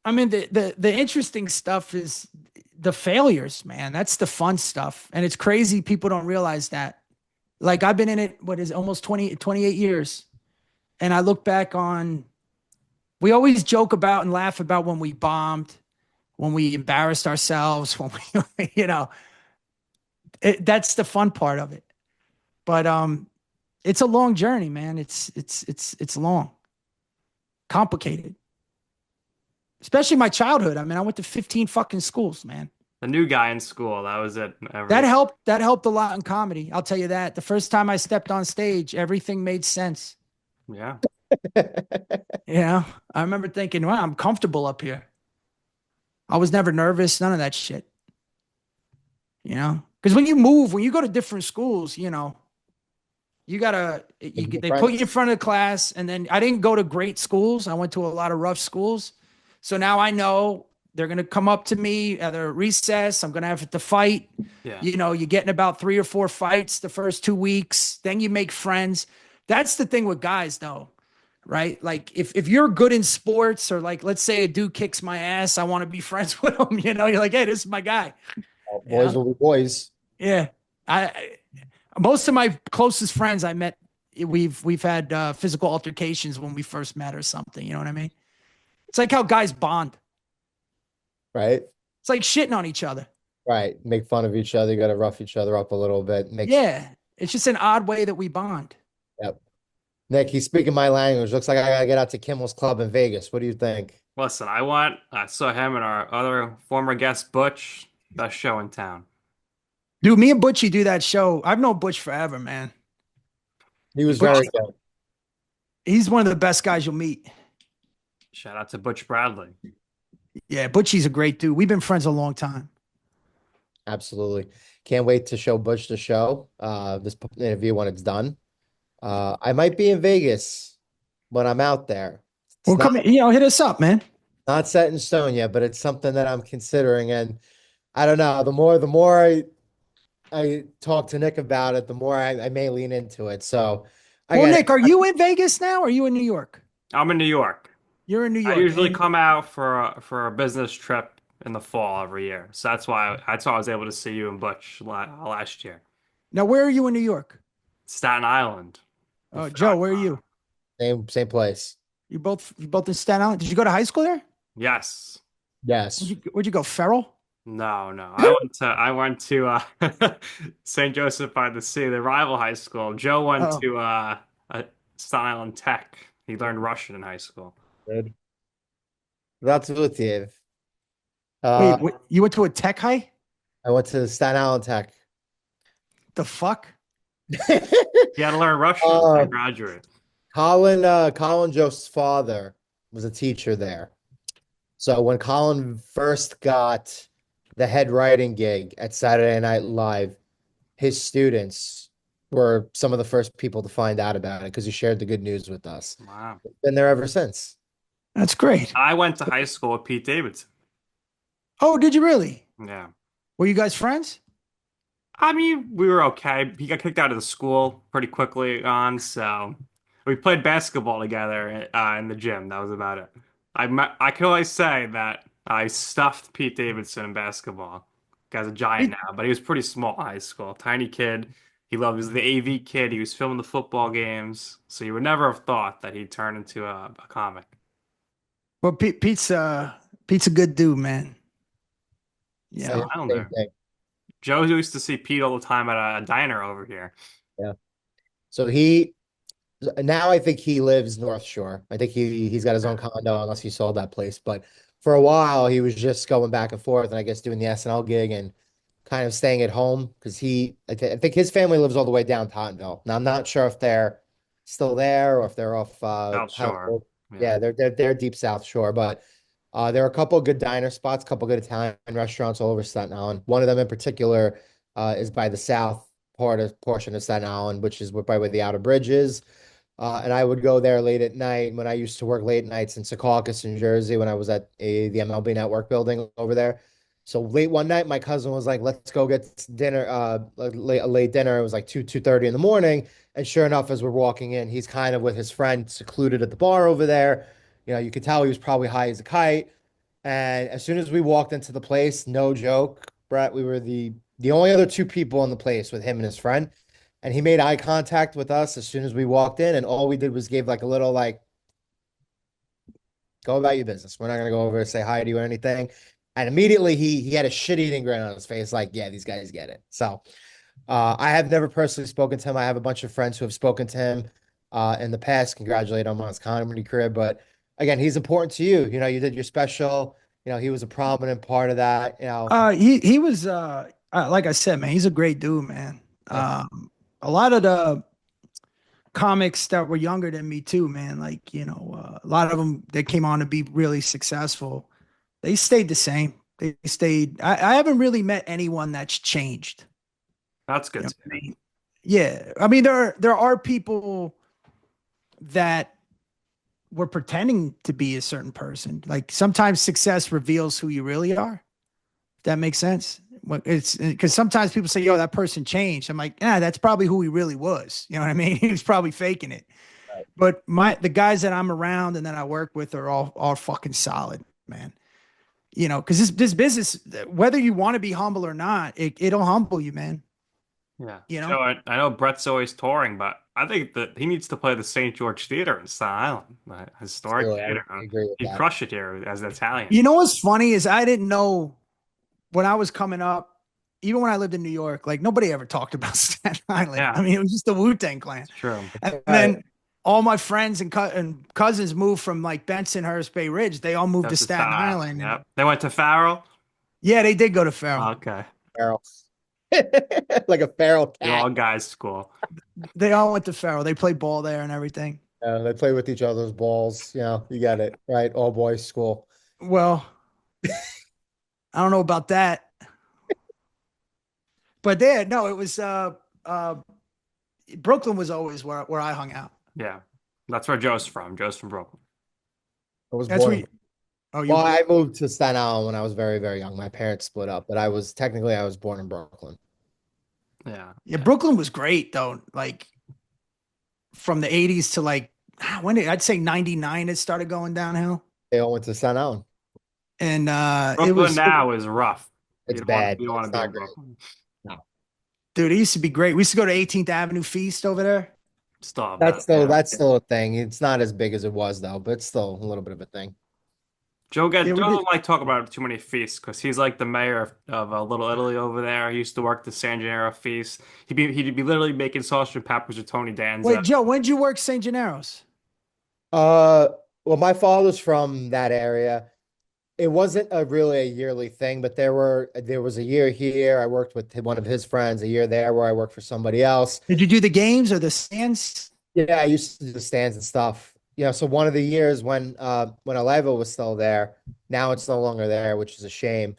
I mean, the interesting stuff is the failures, man. That's the fun stuff. And it's crazy. People don't realize that. Like I've been in it, what is it, almost 28 years. And I look back on, we always joke about and laugh about when we bombed, when we embarrassed ourselves, when we, that's the fun part of it. But it's a long journey, man. It's long, complicated. Especially my childhood. I mean, I went to 15 fucking schools, man.
The new guy in school, that was it.
That helped a lot in comedy. I'll tell you that. The first time I stepped on stage, everything made sense.
Yeah.
I remember thinking, wow, I'm comfortable up here. I was never nervous, none of that shit. Because when you move, when you go to different schools, you gotta they put you in front of the class. And then I didn't go to great schools. I went to a lot of rough schools. So now I know they're gonna come up to me at a recess. I'm gonna have to fight.
Yeah.
You get in about 3 or 4 fights the first 2 weeks. Then you make friends. That's the thing with guys, though, right? Like if you're good in sports, or like let's say a dude kicks my ass, I want to be friends with him. You're like, hey, this is my guy.
Boys will be boys.
Yeah. I most of my closest friends I met, we've had physical altercations when we first met or something. You know what I mean? It's like how guys bond.
Right?
It's like shitting on each other.
Right. Make fun of each other. You got to rough each other up a little bit.
Yeah. It's just an odd way that we bond.
Yep. Nick, he's speaking my language. Looks like I gotta get out to Kimmel's Club in Vegas. What do you think?
Listen, I saw him and our other former guest, Butch. Best show in town.
Dude, me and Butchie do that show. I've known Butch forever, man.
He was
Butch,
very good.
he's one of the best guys you'll meet.
Shout out to Butch Bradley.
Yeah, Butchie's a great dude. We've been friends a long time.
Absolutely. Can't wait to show Butch the show. This interview when it's done. I might be in Vegas when I'm out there. It's
Well,
not,
come, hit us up, man.
not set in stone yet, but it's something that I'm considering. And I don't know. The more I talk to Nick about it, the more I may lean into it. So I
Well,
got
Nick, are you in Vegas now? Or are you in New York?
I'm in New York.
You're in New
I
York.
usually
And
come out for a business trip in the fall every year. So that's why I was able to see you and Butch last year.
now, where are you in New York?
Staten Island.
Oh, Joe, where are you?
same place.
You both in Staten Island? Did you go to high school there?
Yes.
Yes.
Where'd you go? Farrell?
No. I went to St. Joseph by the Sea, the rival high school. Joe went
Oh,
to Staten Island Tech. He learned Russian in high school.
Good. Gratuliev.
wait, you went to a tech high?
I went to Staten Island Tech.
The fuck?
He had to learn Russian to
Uh,
graduate.
Colin Joe's father was a teacher there. So when Colin first got the head writing gig at Saturday Night Live, his students were some of the first people to find out about it because you shared the good news with us.
Wow.
Been there ever since.
That's great.
I went to high school with Pete Davidson.
Oh, did you really?
Yeah.
Were you guys friends?
I mean, we were okay. He got kicked out of the school pretty quickly on, so we played basketball together in the gym. That was about it. I can only say that I stuffed Pete Davidson in basketball. Guy's a giant
Pete,
now, but he was pretty small in high school. Tiny kid. He was the AV kid. He was filming the football games, so you would never have thought that he'd turn into a comic.
well, Pete's a good dude, man. You
He's an
Same,
know.
same
Islander.
thing.
Joe used to see Pete all the time at a diner over here.
Yeah. So now I think he lives North Shore. I think he's got his own condo unless he sold that place. But for a while he was just going back and forth and I guess doing the SNL gig and kind of staying at home because I think his family lives all the way down Tottenville. Now I'm not sure if they're still there or if they're off
South Shore. Yeah.
yeah, they're deep South Shore, but there are a couple of good diner spots, a couple of good Italian restaurants all over Staten Island. One of them in particular is by the south portion of Staten Island, which is by where the Outer Bridge is. And I would go there late at night when I used to work late nights in Secaucus, New Jersey, when I was at the MLB Network building over there. So late one night, my cousin was like, "Let's go get dinner." Late dinner. It was like 2:30 in the morning, and sure enough, as we're walking in, he's kind of with his friend, secluded at the bar over there. You could tell he was probably high as a kite. And as soon as we walked into the place, no joke, Brett, we were the only other two people in the place with him and his friend. And he made eye contact with us as soon as we walked in, and all we did was gave like a little like, go about your business. We're not gonna go over and say hi to you or anything. And immediately he had a shit-eating grin on his face, like, yeah, these guys get it. So I have never personally spoken to him. I have a bunch of friends who have spoken to him in the past, congratulate him on his comedy career. But again, he's important to you. You did your special. He was a prominent part of that.
He was like I said, man, he's a great dude, man.
Yeah,
A lot of the comics that were younger than me too, man, like, a lot of them that came on to be really successful, they stayed the same. They stayed. I haven't really met anyone that's changed.
That's
You
good
know
to
what I
hear.
mean? Yeah. I mean, there are people that were pretending to be a certain person. Like sometimes success reveals who you really are. If that makes sense. It's because sometimes people say, "Yo, that person changed." I'm like, "Yeah, that's probably who he really was." You know what I mean? He was probably faking it.
right.
But the guys that I'm around and that I work with are all fucking solid, man. Because this business, whether you want to be humble or not, it'll humble you, man.
Yeah.
You know?
Joe, I know Brett's always touring, but I think that he needs to play the St. George Theater in Staten Island, the historic
Absolutely, I
theater.
would agree with
He'd
that.
crush it here as an Italian.
You know what's funny is I didn't know when I was coming up, even when I lived in New York, like nobody ever talked about Staten Island.
Yeah,
I mean, it was just the Wu-Tang Clan.
it's true.
And
Right.
then all my friends and cousins moved from like Bensonhurst, Bay Ridge. They all moved to
That's the
Staten
style.
Island. And
Yep. They went to Farrell.
yeah, they did go to Farrell.
Okay.
Feral. Like a feral
The all
cat.
guys school.
They all went to Farrell. They played ball there and everything.
They play with each other's balls. You got it, right? All boys school.
Well, I don't know about that. But there, no, it was Brooklyn was always where I hung out.
Yeah. That's where Joe's from. Joe's from Brooklyn.
I was
That's
born
where
in.
oh,
Well, I moved to Staten Island when I was very, very young. My parents split up, but I was born in Brooklyn.
Yeah.
yeah, Brooklyn was great though. Like from the 80s to like I'd say 99 it started going downhill.
They all went to Staten Island.
And
Brooklyn now is rough.
It's bad.
You don't want
It's
to be
not
in
great.
Brooklyn.
No.
dude, it used to be great. We used to go to 18th Avenue Feast over there.
Stop
That's
that.
still
Yeah.
that's still a thing. It's not as big as it was though, but it's still a little bit of a thing.
Yeah,
Joe
we did.
doesn't like talk about too many feasts because he's like the mayor of Little Italy over there. He used to work the San Gennaro feast. He'd be literally making sausage and peppers with Tony
Wait,
Danza.
Joe, when did you work St. Gennaro's?
Uh, well, my father's from that area. It wasn't really a yearly thing, but there was a year here. I worked with one of his friends, a year there where I worked for somebody else.
Did you do the games or the stands?
Yeah, I used to do the stands and stuff. So one of the years when Aliva was still there, now it's no longer there, which is a shame.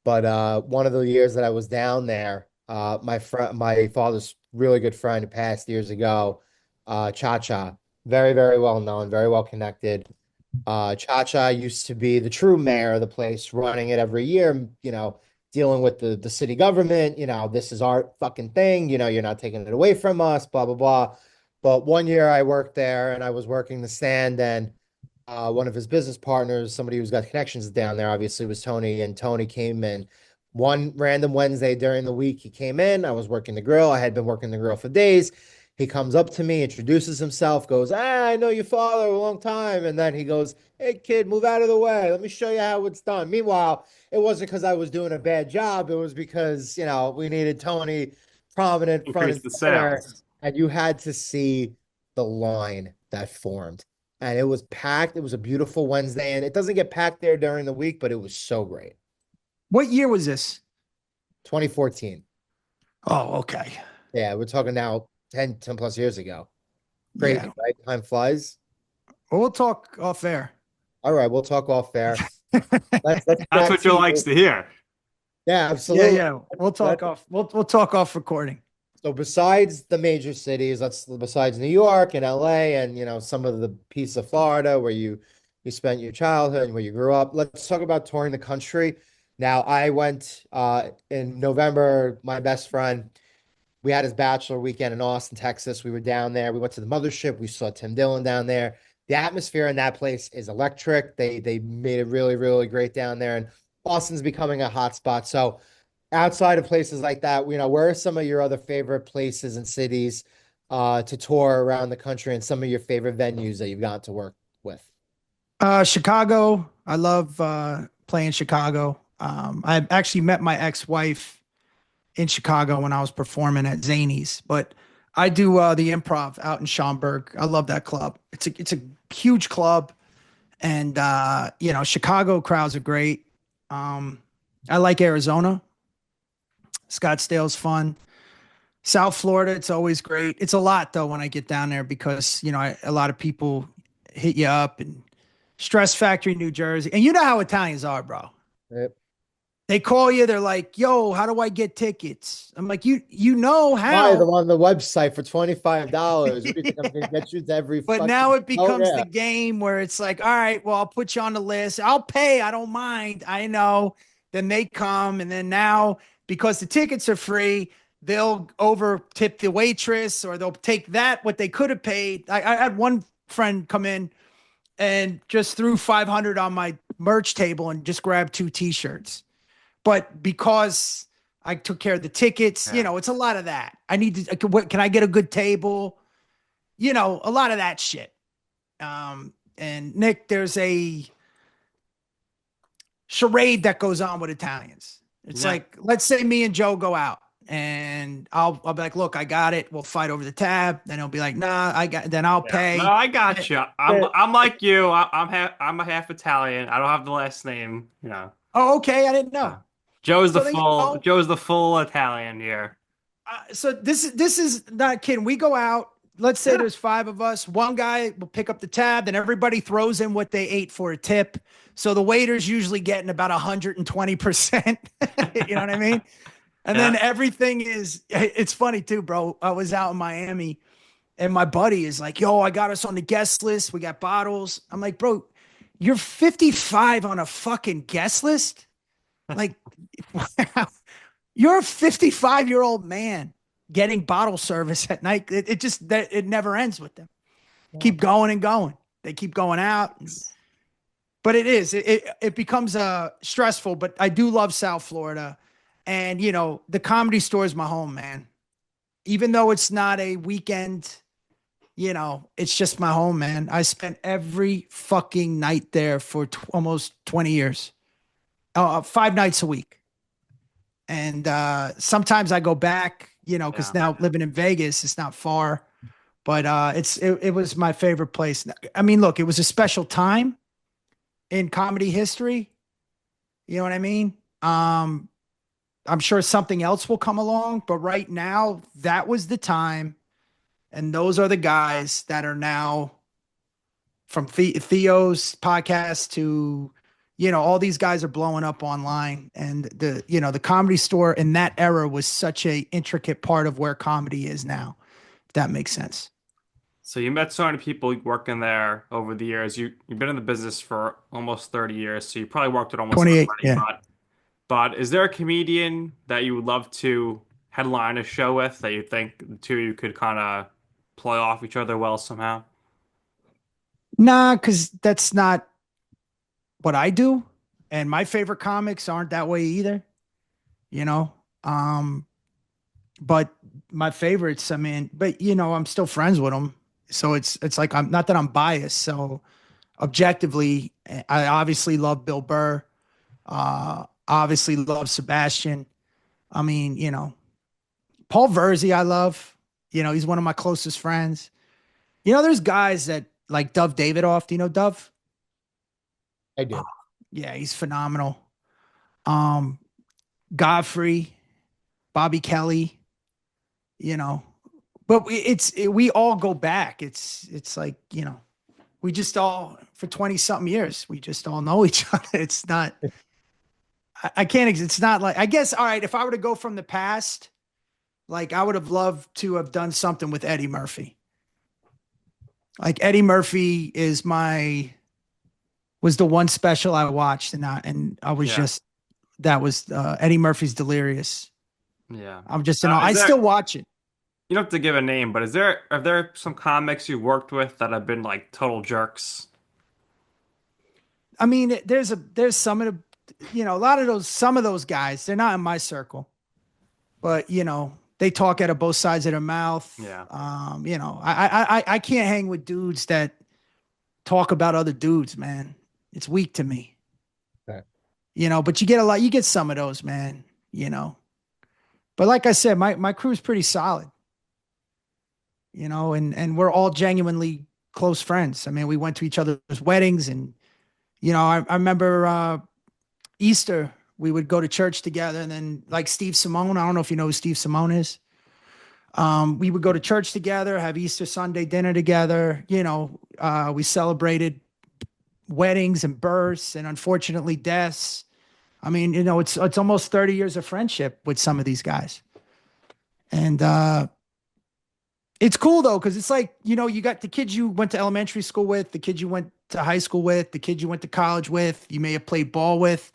But one of the years that I was down there, my father's really good friend who passed years ago, Cha Cha. Very, very well known, very well connected. Cha Cha used to be the true mayor of the place, running it every year, dealing with the city government, this is our fucking thing, you're not taking it away from us, blah, blah, blah. But one year I worked there and I was working the stand, and one of his business partners, somebody who's got connections down there, obviously was Tony. And Tony came in one random Wednesday during the week. He came in. I was working the grill. I had been working the grill for days. He comes up to me, introduces himself, goes, I know your father a long time. And then he goes, hey, kid, move out of the way. Let me show you how it's done. Meanwhile, it wasn't because I was doing a bad job. It was because, we needed Tony prominent front
Increase
and
the
center.
sales.
And you had to see the line that formed, and it was packed. It was a beautiful Wednesday, and it doesn't get packed there during the week, but it was so great.
What year was this?
2014.
Oh, okay.
Yeah, we're talking now 10 plus years ago. Crazy,
Yeah.
right? Time flies.
Well, we'll talk off air.
All right, we'll talk off there. Let's
That's
back
what Joe
to
likes to hear.
yeah,
Yeah,
absolutely.
yeah. We'll talk
Let's
off. We'll talk off recording.
So besides the major cities, that's besides New York and LA and some of the piece of Florida where you spent your childhood and where you grew up, let's talk about touring the country. Now, I went in November, my best friend, we had his bachelor weekend in Austin, Texas. We were down there. We went to the mothership. We saw Tim Dillon down there. The atmosphere in that place is electric. They made it really, really great down there. And Austin's becoming a hot spot. So outside of places like that, where are some of your other favorite places and cities to tour around the country, and some of your favorite venues that you've gotten to work with?
Chicago. I love playing Chicago. I actually met my ex-wife in Chicago when I was performing at Zany's, but I do the Improv out in Schaumburg. I love that club. It's a huge club, and Chicago crowds are great. I like Arizona. Scottsdale's fun. South Florida, it's always great. It's a lot though when I get down there because a lot of people hit you up, and Stress Factory, New Jersey, and you know how Italians are, bro.
Yep.
They call you, they're like, "Yo, how do I get tickets?" I'm like, "You know
Buy them
how."
on the website for $25. What do you think I'm gonna get you to every
But
fucking
now it
oh
becomes
yeah.
the game where it's like, all right, well, I'll put you on the list. I'll pay. I don't mind. I know. Then they come. And then now, because the tickets are free, they'll over tip the waitress, or they'll take that, what they could have paid. I had one friend come in and just threw 500 on my merch table and just grabbed 2 t-shirts. But because I took care of the tickets,
Yeah.
it's a lot of that. I need to, can I get a good table? A lot of that shit. And Nick, there's a charade that goes on with Italians. It's
Yeah.
like, let's say me and Joe go out, and I'll be like, look, I got it. We'll fight over the tab. Then he'll be like, nah, then I'll
Yeah. No,
pay.
I got you. I'm like you. I'm a half Italian. I don't have the last name.
Oh, okay. I didn't
Uh,
know.
Joe's the
So then,
full. Joe's the full Italian here.
so this is not kidding. We go out. Let's say
Yeah.
there's 5 of us. One guy will pick up the tab, then everybody throws in what they ate for a tip. So the waiter's usually getting about 120%. You know what I mean? And then
Yeah.
everything it's funny too, bro. I was out in Miami, and my buddy is like, yo, I got us on the guest list. We got bottles. I'm like, bro, you're 55 on a fucking guest list? Like, you're a 55-year-old man getting bottle service at night. It never ends with them. Keep going and going. They keep going out. But it becomes stressful. But I do love South Florida. And, the Comedy Store is my home, man. Even though it's not a weekend, it's just my home, man. I spent every fucking night there for almost 20 years, 5 nights a week. And sometimes I go back, because
Yeah.
now living in Vegas, it's not far. But it was my favorite place. I mean, look, it was a special time in comedy history. You know what I mean? I'm sure something else will come along, but right now, that was the time. And those are the guys that are now, from Theo's podcast to, all these guys are blowing up online, and the Comedy Store in that era was such a intricate part of where comedy is now, if that makes sense.
So you met so many people working there over the years. You've been in the business for almost 30 years, so you probably worked with almost
28.
everybody.
Yeah.
But is there a comedian that you would love to headline a show with that you think the two of you could kind of play off each other well somehow?
Nah, because that's not what I do. And my favorite comics aren't that way either, you know? Um, but my favorites, I mean, but I'm still friends with them. So it's like I'm not that I'm biased. So objectively, I obviously love Bill Burr. Obviously love Sebastian. I mean, Paul Verzi, I love. He's one of my closest friends. There's guys that like Dove Davidoff. Do you know Dove?
I
Oh,
do.
yeah, he's phenomenal. Um, Godfrey, Bobby Kelly, you know, but we all go back. It's like, we just all for 20 something years, we just all know each other. It's not, I can't, it's not like, I guess, all right, if I were to go from the past, like I would have loved to have done something with Eddie Murphy. Like Eddie Murphy was the one special I watched, and I was
Yeah.
just, that was Eddie Murphy's Delirious.
Yeah.
I'm just,
Is
I
there,
still watch it.
you don't have to give a name, but are there some comics you worked with that have been like total jerks?
I mean, there's some of the, a lot of some of those guys, they're not in my circle, but they talk out of both sides of their mouth.
Yeah.
I can't hang with dudes that talk about other dudes, man. It's weak to me,
Okay.
but you get some of those, man, you know, but like I said, my crew's pretty solid, and we're all genuinely close friends. I mean, we went to each other's weddings, and, I remember, Easter, we would go to church together, and then like Steve Simone, I don't know if you know who Steve Simone is. We would go to church together, have Easter Sunday dinner together. We celebrated weddings and births and unfortunately deaths. I mean, it's almost 30 years of friendship with some of these guys. And it's cool though, because it's like, you got the kids you went to elementary school with, the kids you went to high school with, the kids you went to college with, you may have played ball with.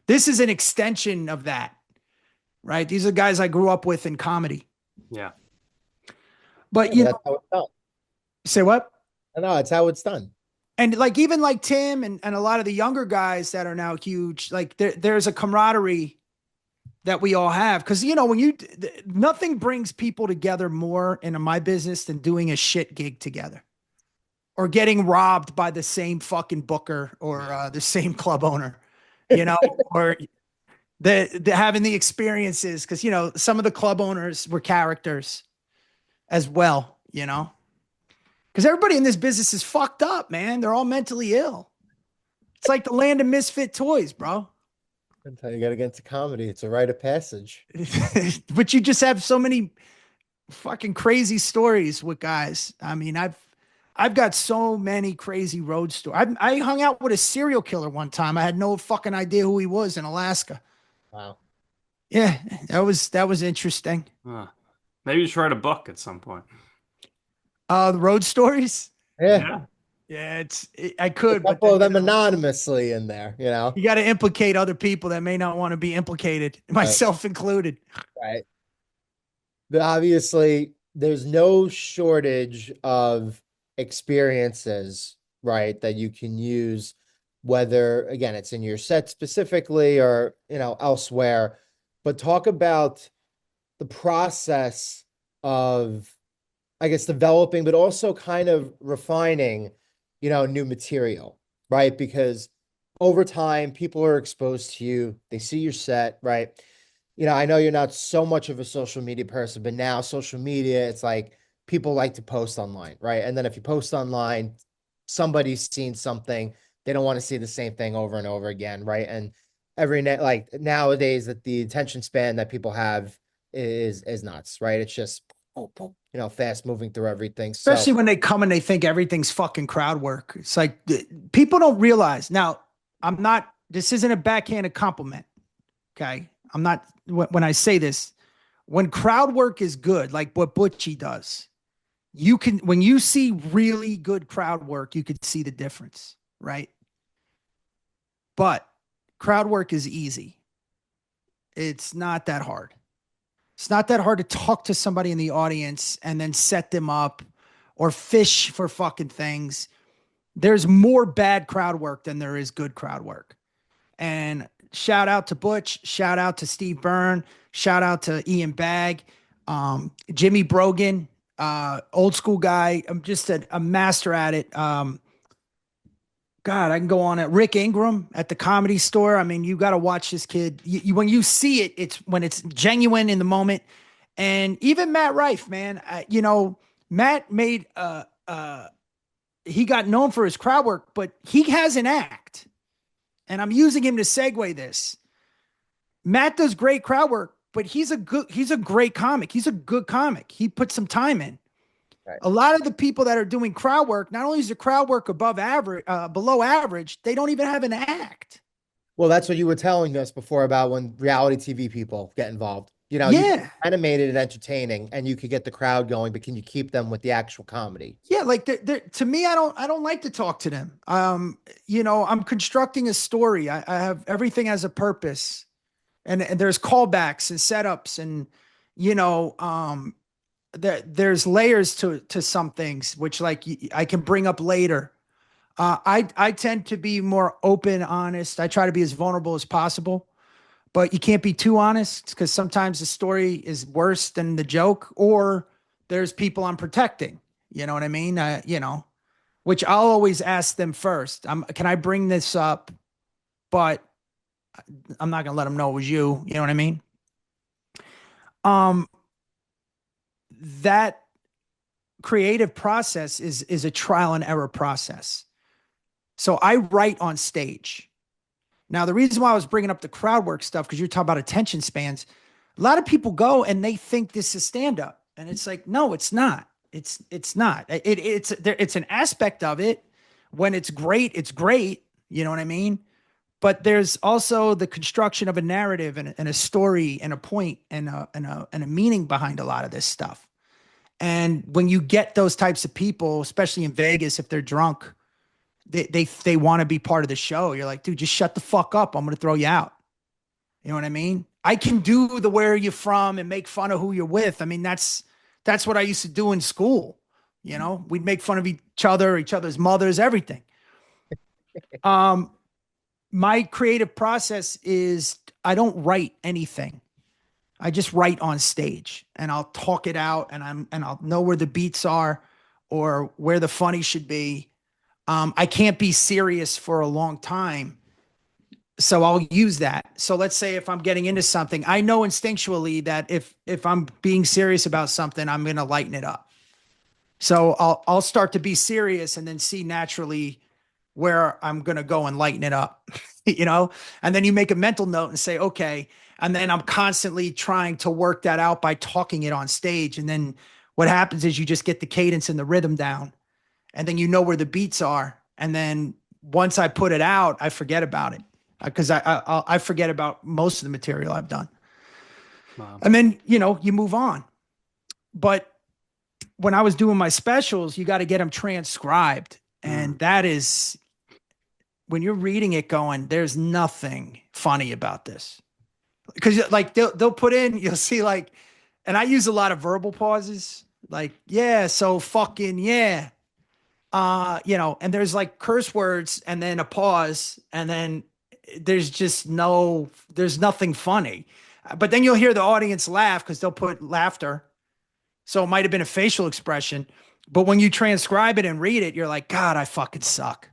This is an extension of that, right? These are guys I grew up with in comedy.
Yeah.
But
Yeah, that's how it's done.
say what?
I know that's how it's done.
And like even like Tim and a lot of the younger guys that are now huge, like there's a camaraderie that we all have. Cause nothing brings people together more in my business than doing a shit gig together or getting robbed by the same fucking booker or the same club owner, or the having the experiences. Cause some of the club owners were characters as well, because everybody in this business is fucked up, man. They're all mentally ill. It's like the land of misfit toys, bro.
That's how you got to get into comedy. It's a rite of passage.
But you just have so many fucking crazy stories with guys. I mean, I've got so many crazy road stories. I hung out with a serial killer one time. I had no fucking idea who he was in Alaska.
Wow.
Yeah, that was interesting.
Huh. Maybe you should write a book at some point.
The road stories.
Yeah.
Yeah.
Yeah, I could,
A
but
couple
then,
of them anonymously in there,
you got to implicate other people that may not want to be implicated, myself included.
right. But obviously, there's no shortage of experiences, right, that you can use, whether again it's in your set specifically or elsewhere. But talk about the process of, I guess, developing, but also kind of refining, new material, right? Because over time, people are exposed to you, they see your set, right? I know you're not so much of a social media person, but now social media, it's like people like to post online, right? And then if you post online, somebody's seen something, they don't want to see the same thing over and over again, right? And like nowadays, that the attention span that people have is nuts, right? It's just fast moving through everything.
Especially
So
when they think everything's fucking crowd work. It's like people don't realize. Now, I'm not this isn't a backhanded compliment. Okay. I'm not, when I say this, when crowd work is good, like what Butchie does, you can, when you see really good crowd work, you could see the difference, right? But crowd work is easy. It's not that hard. It's not that hard to talk to somebody in the audience and then set them up or fish for fucking things. There's more bad crowd work than there is good crowd work. And shout out to Butch, shout out to Steve Byrne, shout out to Ian Bagg, Jimmy Brogan, old school guy. I'm just a master at it. God, I can go on at Rick Ingram at the Comedy Store. I mean, you got to watch this kid. When you see it, it's when it's genuine in the moment. And even Matt Rife, man, Matt made he got known for his crowd work, but he has an act. And I'm using him to segue this. Matt does great crowd work, but he's a great comic. He's a good comic. He put some time in.
Right.
A lot of the people that are doing crowd work, not only is the crowd work above average, below average, they don't even have an act.
Well, that's what you were telling us before about when reality TV people get involved. You know, you
Yeah.
animated and entertaining, and you could get the crowd going, but can you keep them with the actual comedy?
Yeah, like to me, I don't like to talk to them. I'm constructing a story. I have everything has a purpose, and there's callbacks and setups, and there's layers to some things, which like I can bring up later. I tend to be more open, honest. I try to be as vulnerable as possible, but you can't be too honest because sometimes the story is worse than the joke, or there's people I'm protecting. You know what I mean? Which I'll always ask them first. Can I bring this up? But I'm not gonna let them know it was you. You know what I mean? Um, that creative process is a trial and error process. So I write on stage. Now, the reason why I was bringing up the crowd work stuff, because you're talking about attention spans, a lot of people go and they think this is stand up, and it's like, no, it's not. It's not. It's an aspect of it. When it's great, it's great. You know what I mean? But there's also the construction of a narrative and a story and a point and a meaning behind a lot of this stuff. And when you get those types of people, especially in Vegas, if they're drunk, they want to be part of the show. You're like, dude, just shut the fuck up. I'm going to throw you out. You know what I mean? I can do the where are you from and make fun of who you're with. I mean, that's what I used to do in school. You know, we'd make fun of each other's mothers, everything. My creative process is I don't write anything. I just write on stage and I'll talk it out and I'll know where the beats are or where the funny should be. I can't be serious for a long time. So I'll use that. So let's say if I'm getting into something, I know instinctually that if I'm being serious about something, I'm going to lighten it up. So I'll start to be serious and then see naturally where I'm going to go and lighten it up, and then you make a mental note and say, okay. And then I'm constantly trying to work that out by talking it on stage. And then what happens is you just get the cadence and the rhythm down, and then you know where the beats are. And then once I put it out, I forget about it because I forget about most of the material I've done.
Wow.
And then, you move on. But when I was doing my specials, you got to get them transcribed. And that is when you're reading it going, there's nothing funny about this. Because like they'll put in, you'll see like, and I use a lot of verbal pauses, like, yeah, so fucking yeah. And there's like curse words and then a pause, and then there's nothing funny. But then you'll hear the audience laugh because they'll put laughter. So it might have been a facial expression. But when you transcribe it and read it, you're like, God, I fucking suck.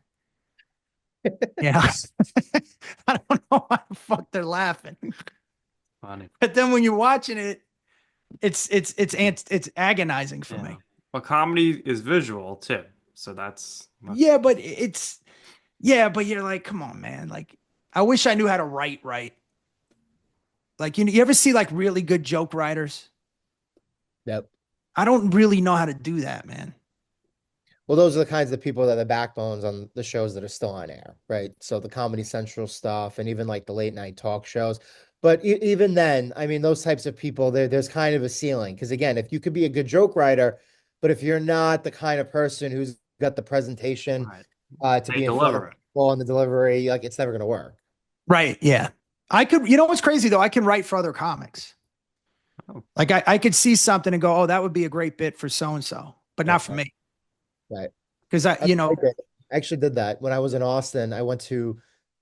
I don't know why the fuck they're laughing.
Funny.
But then when you're watching it, it's agonizing for me.
But comedy is visual too. So that's
but you're like, come on, man. Like, I wish I knew how to write right. Like, you ever see like really good joke writers?
Yep.
I don't really know how to do that, man.
Well, those are the kinds of people that are the backbones on the shows that are still on air, right? So the Comedy Central stuff and even like the late night talk shows. But even then, I mean, those types of people, there's kind of a ceiling. Because again, if you could be a good joke writer, but if you're not the kind of person who's got the presentation
Right.
to
They
be in front of
deliver it.
people and the delivery, like it's never going to work.
Right. Yeah. I could, you know what's crazy though? I can write for other comics.
Oh,
Like I could see something and go, oh, that would be a great bit for so and so, but not for
Right.
me.
Right.
Because I,
That's
you
what
know,
I did. I actually did that when I was in Austin. I went to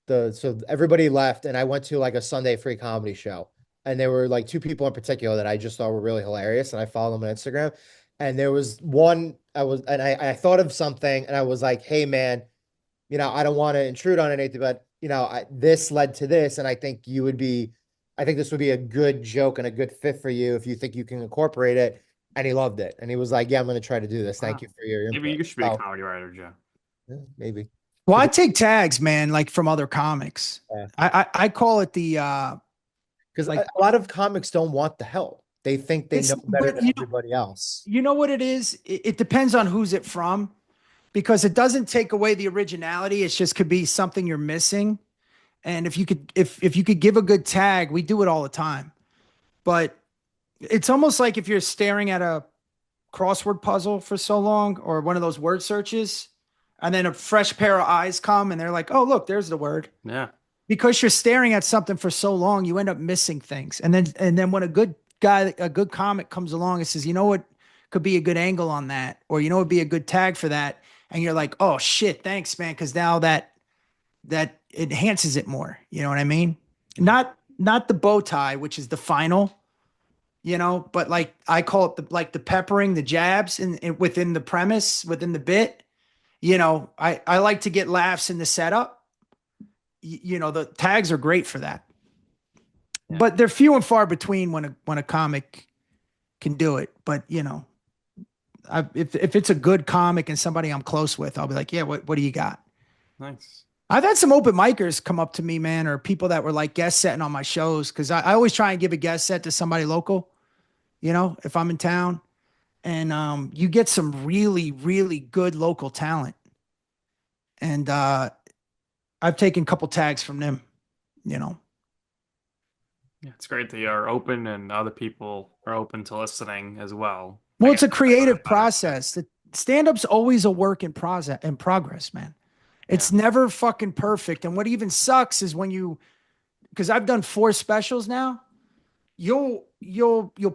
so everybody left and I went to like a Sunday free comedy show. And there were like two people in particular that I just thought were really hilarious. And I followed them on Instagram. And there was one I thought of something and I was like, hey man, I don't want to intrude on anything, but this led to this. And I think this would be a good joke and a good fit for you if you think you can incorporate it. And he loved it. And he was like, yeah, I'm going to try to do this. Thank
wow.
you for your
Maybe
input.
you should be a
So
comedy writer, Joe.
yeah, maybe.
well,
Could
I
be.
take tags, man, like from other comics.
Yeah.
I call it the
Because
like
a lot of comics don't want the help. They think they
it's
know better
but
than everybody else.
you know what it is? It depends on who's it from because it doesn't take away the originality. It's just could be something you're missing. And if you could give a good tag, we do it all the time. But it's almost like if you're staring at a crossword puzzle for so long or one of those word searches, and then a fresh pair of eyes come and they're like, oh, look, there's the word.
Yeah.
Because you're staring at something for so long, you end up missing things. And then when a good guy, a good comic comes along and says, you know what could be a good angle on that, or you know, it'd be a good tag for that. And you're like, oh shit, thanks, man. Cause now that enhances it more. You know what I mean? Not the bow tie, which is the final, but like I call it the peppering, the jabs in within the premise, within the bit. I like to get laughs in the setup. The tags are great for that.
Yeah.
But they're few and far between when a comic can do it. But if it's a good comic and somebody I'm close with, I'll be like, yeah, what do you got?
Nice.
I've had some open micers come up to me, man, or people that were like guest setting on my shows because I always try and give a guest set to somebody local, if I'm in town. And you get some really, really good local talent. And I've taken a couple tags from them, you know.
Yeah, it's great that you're open and other people are open to listening as well. I
Well,
guess
it's a
that's what
creative
it matters.
process. The stand-up's always a work in progress, man.
Yeah.
It's never fucking perfect. And what even sucks is when because I've done 4 specials now, you'll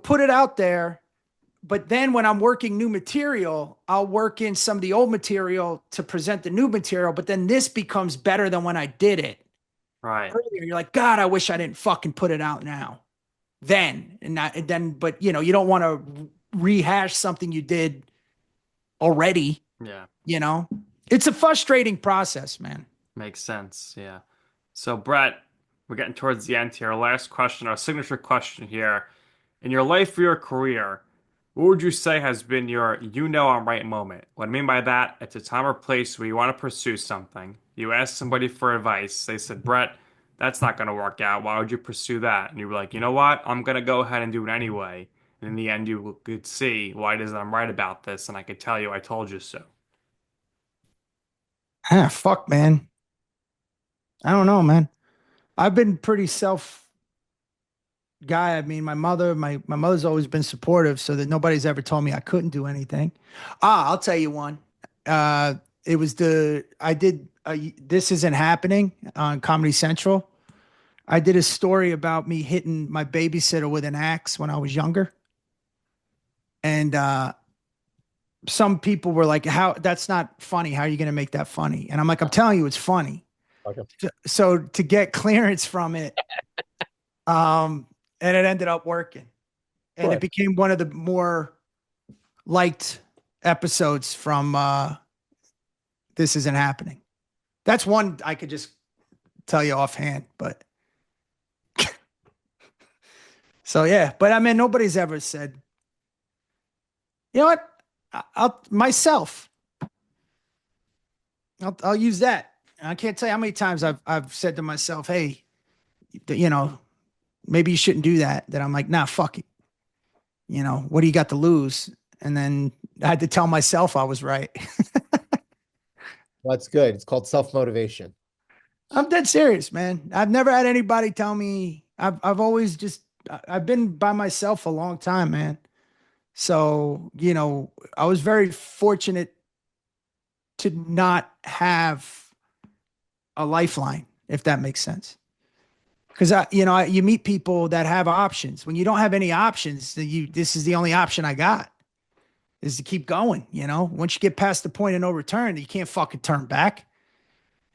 put it out there, but then when I'm working new material, I'll work in some of the old material to present the new material, but then this becomes better than when I did it
Right.
earlier. You're like, God, I wish I didn't fucking put it out now. Then and not and then, but you don't want to rehash something you did already.
Yeah.
It's a frustrating process, man.
Makes sense. Yeah. So, Brett, we're getting towards the end here. Last question, our signature question here. In your life or your career, what would you say has been your I'm right moment? What I mean by that, it's a time or place where you want to pursue something. You ask somebody for advice. They said, Brett, that's not going to work out. Why would you pursue that? And you were like, you know what? I'm going to go ahead and do it anyway. And in the end, you could see why it is that I'm right about this. And I could tell you, I told you so.
Ah, fuck, man. I don't know, man. I've been pretty self guy. I mean, my mother's always been supportive, so that nobody's ever told me I couldn't do anything. I'll tell you one. Uh, it was I did This Isn't Happening on Comedy Central. I did a story about me hitting my babysitter with an axe when I was younger, and some people were like, "How? That's not funny. How are you going to make that funny?" And I'm like, "I'm telling you, it's funny."
Okay.
So to get clearance from it, and it ended up working, and it
Good.
became one of the more liked episodes from This Isn't Happening. That's one I could just tell you offhand, but so yeah. But I mean, nobody's ever said, you know what? I'll myself. I'll use that. I can't tell you how many times I've said to myself, "Hey, maybe you shouldn't do that." That I'm like, "Nah, fuck it. What do you got to lose?" And then I had to tell myself I was right.
Well, that's good. It's called self-motivation.
I'm dead serious, man. I've never had anybody tell me. I've always just I've been by myself a long time, man. So, I was very fortunate to not have a lifeline, if that makes sense. Because you meet people that have options. When you don't have any options, this is the only option I got is to keep going. Once you get past the point of no return, you can't fucking turn back,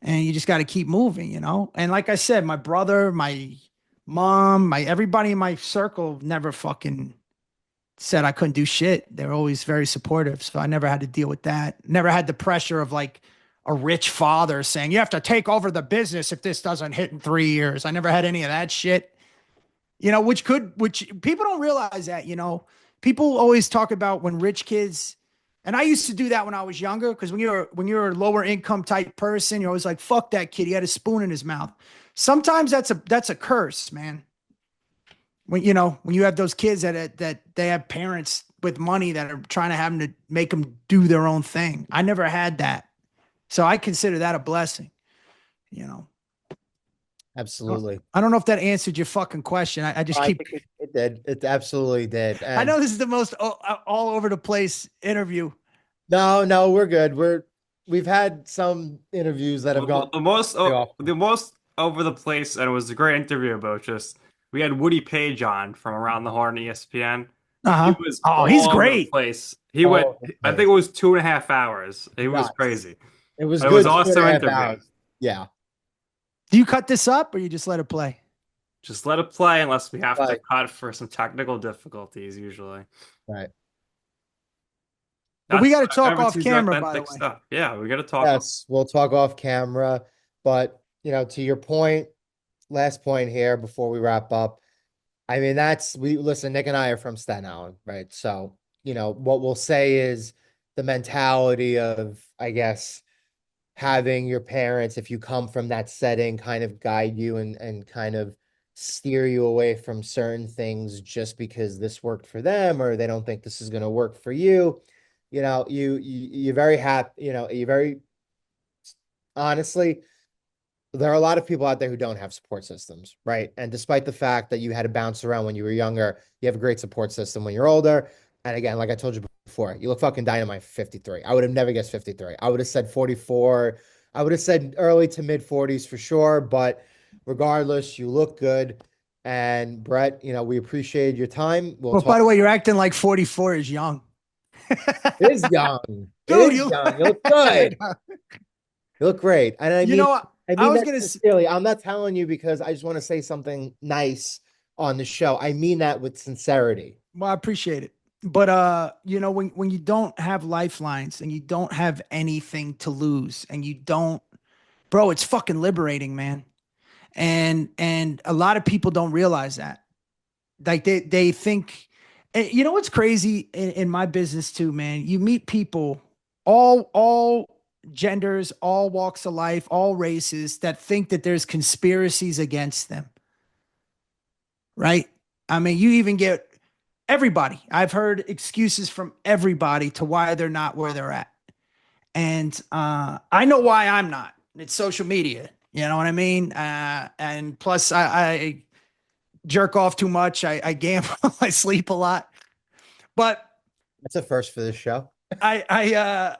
and you just got to keep moving. And like I said, my brother, my mom, my everybody in my circle never fucking said I couldn't do shit. They're always very supportive. So I never had to deal with that. Never had the pressure of like a rich father saying, you have to take over the business if this doesn't hit in 3 years. I never had any of that shit, which people don't realize that, people always talk about when rich kids, and I used to do that when I was younger. Because when you're a lower income type person, you're always like, fuck that kid. He had a spoon in his mouth. Sometimes that's a curse, man. When you have those kids that they have parents with money that are trying to have them to make them do their own thing. I never had that. So I consider that a blessing, you know.
Absolutely.
I don't know if that answered your fucking question. I just
I
keep,
think it did. It absolutely did.
I
And
know this is the most all over the place interview.
no, we're good. We've had some interviews that have gone way off.
The most over the place, and it was a great interview about just we had Woody Page on from Around the Horn ESPN. He
Uh-huh.
was
Oh, he's
all over the
great.
place. He went,
All over the
I think
place.
it was 2.5 hours. It was
Nuts.
crazy,
It was
but it was
good two and a
awesome
half
interview.
hours. Yeah.
Do you cut this up or you just let it play?
Just let it play unless we have to
Right.
cut for some technical difficulties. Usually,
Right.
But we
that's
got to talk off
everything's the
camera, by the
authentic
way.
stuff. Yeah, we got to talk.
Yes, we'll talk off camera. But, to your point, last point here before we wrap up. I mean, we listen, Nick and I are from Staten Island, right? So, what we'll say is the mentality of, I guess, having your parents, if you come from that setting, kind of guide you and kind of steer you away from certain things just because this worked for them or they don't think this is going to work for you. You're very happy, you're very honestly, there are a lot of people out there who don't have support systems, right? And despite the fact that you had to bounce around when you were younger, you have a great support system when you're older. And again, like I told you before, you look fucking dynamite 53. I would have never guessed 53. I would have said 44. I would have said early to mid 40s for sure. But regardless, you look good. And Bret, we appreciate your time. We'll
Well, by
talk.
the way, you're acting like 44 is young.
It is young. It
Dude,
is young. You look good.
you
You look great. And I mean,
know,
I
I
mean
was
that
gonna.
sincerely. I'm not telling you because I just want to say something nice on the show. I mean that with sincerity.
Well, I appreciate it. But when you don't have lifelines and you don't have anything to lose and you don't, bro, it's fucking liberating, man. And a lot of people don't realize that. Like they think, and you know what's crazy in my business too, man? You meet people, all genders, all walks of life, all races that think that there's conspiracies against them, right? I mean, you even get everybody. I've heard excuses from everybody to why they're not where they're at. And I know why I'm not. It's social media. You know what I mean? And plus, I jerk off too much. I gamble. I sleep a lot. But
That's a first for this show.
I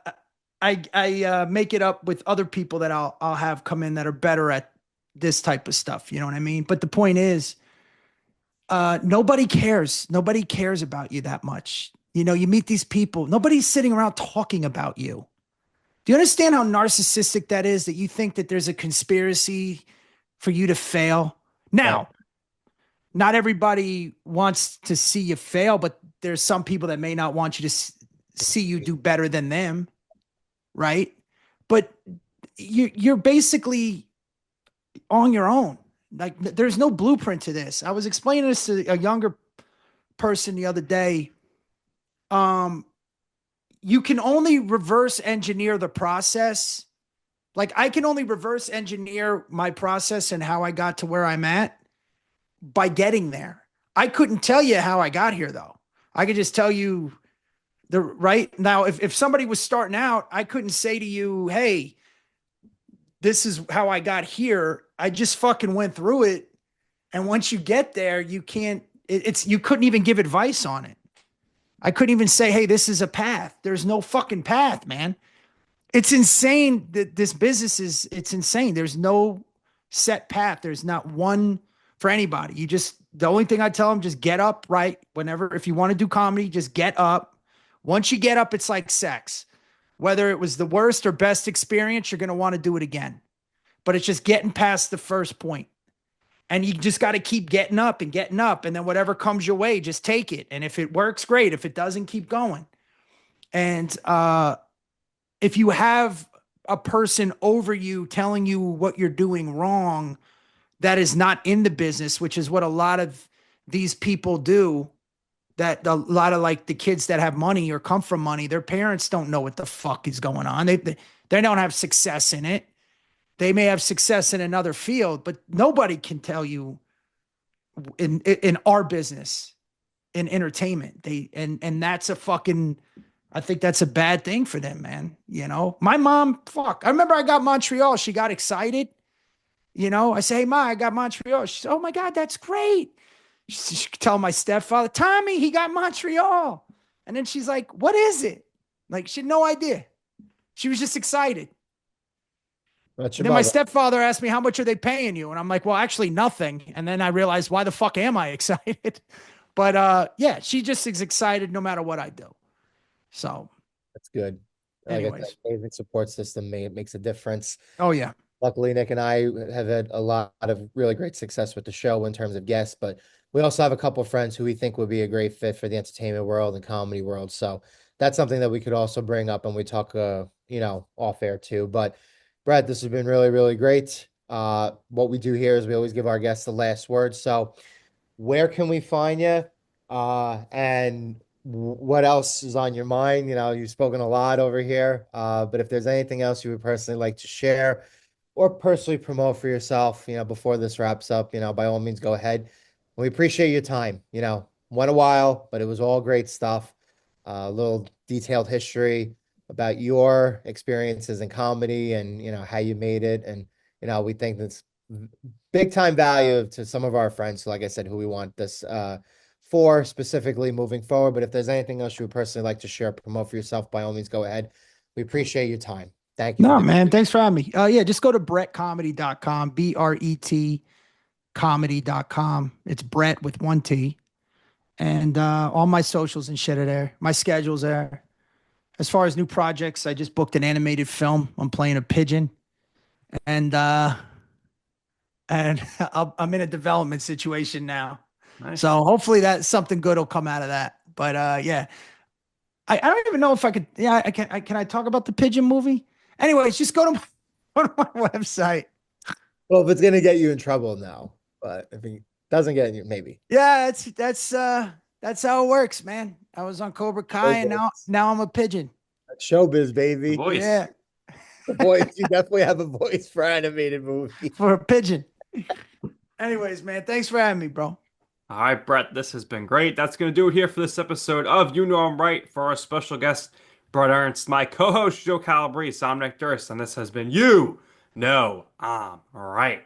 I I make it up with other people that I'll have come in that are better at this type of stuff. You know what I mean? But the point is, nobody cares. Nobody cares about you that much. You meet these people. Nobody's sitting around talking about you. Do you understand how narcissistic that is? That you think that there's a conspiracy for you to fail.
Right.
Now, not everybody wants to see you fail, but there's some people that may not want you to see you do better than them, right? But you're basically on your own. Like there's no blueprint to this. I was explaining this to a younger person the other day. Um, you can only reverse engineer the process. Like I can only reverse engineer my process and how I got to where I'm at by getting there. I couldn't tell you how I got here though. I could just tell you the right now. If somebody was starting out, I couldn't say to you, hey, this is how I got here. I just fucking went through it. And once you get there, you can't, it's, you couldn't even give advice on it. I couldn't even say, hey, this is a path. There's no fucking path, man. It's insane that this business is, it's insane. There's no set path. There's not one for anybody. You just, the only thing I tell them, just get up, right? Whenever, if you want to do comedy, just get up. Once you get up, it's like sex. Whether it was the worst or best experience, you're going to want to do it again. But it's just getting past the first point. And you just got to keep getting up and getting up. And then whatever comes your way, just take it. And if it works, great. If it doesn't, keep going. And if you have a person over you telling you what you're doing wrong, that is not in the business, which is what a lot of these people do. That a lot of like the kids that have money or come from money, their parents don't know what the fuck is going on. They don't have success in it. They may have success in another field, but nobody can tell you in our business, in entertainment. And that's a fucking, I think that's a bad thing for them, man. You know, my mom, fuck. I remember I got Montreal. She got excited. You know, I say, hey, Ma, I got Montreal. She said, oh my God, that's great. She could tell my stepfather, Tommy, he got Montreal. And then she's like, what is it? Like, she had no idea. She was just excited.
That's
And
your
then my
mother.
stepfather asked me, how much are they paying you? And I'm like, well, actually nothing. And then I realized, why the fuck am I excited? But yeah, she just is excited no matter what I do. So
That's good. Like I said,
anyways.
amazing support system makes a difference.
Oh yeah.
Luckily, Nick and I have had a lot of really great success with the show in terms of guests, but we also have a couple of friends who we think would be a great fit for the entertainment world and comedy world. So that's something that we could also bring up and we talk, off air too. But Brad, this has been really, really great. What we do here is we always give our guests the last word. So where can we find you? And what else is on your mind? You know, you've spoken a lot over here, but if there's anything else you would personally like to share or personally promote for yourself, before this wraps up, by all means, go ahead. We appreciate your time. Went a while, but it was all great stuff. A little detailed history about your experiences in comedy and, how you made it. And, we think that's big time value to some of our friends, like I said, who we want this for specifically moving forward. But if there's anything else you would personally like to share, promote for yourself, by all means, go ahead. We appreciate your time. Thank you for
No,
doing
man. Thanks for having me. Yeah, just go to bretcomedy.com, BRET comedy.com. It's Brett with one T. And all my socials and shit are there. My schedule's there. As far as new projects, I just booked an animated film. I'm playing a pigeon. And I'm in a development situation now.
Nice.
So hopefully that something good will come out of that. But yeah. I don't even know if I could. Yeah, can I talk about the pigeon movie? Anyways, just go to go to my website.
Well, if it's gonna get you in trouble now, but if it doesn't get you, maybe.
Yeah, that's how it works, man. I was on Cobra Kai and now I'm a pigeon.
That's showbiz,
The
baby.
voice.
Yeah,
The voice, you definitely have a voice for animated movie.
for a pigeon. Anyways, man, thanks for having me, bro.
All right, Brett, this has been great. That's going to do it here for this episode of You Know I'm Right. For our special guest, Bret Ernst, my co-host, Joe Calabrese. I'm Nick Durst, and this has been You Know I'm Right.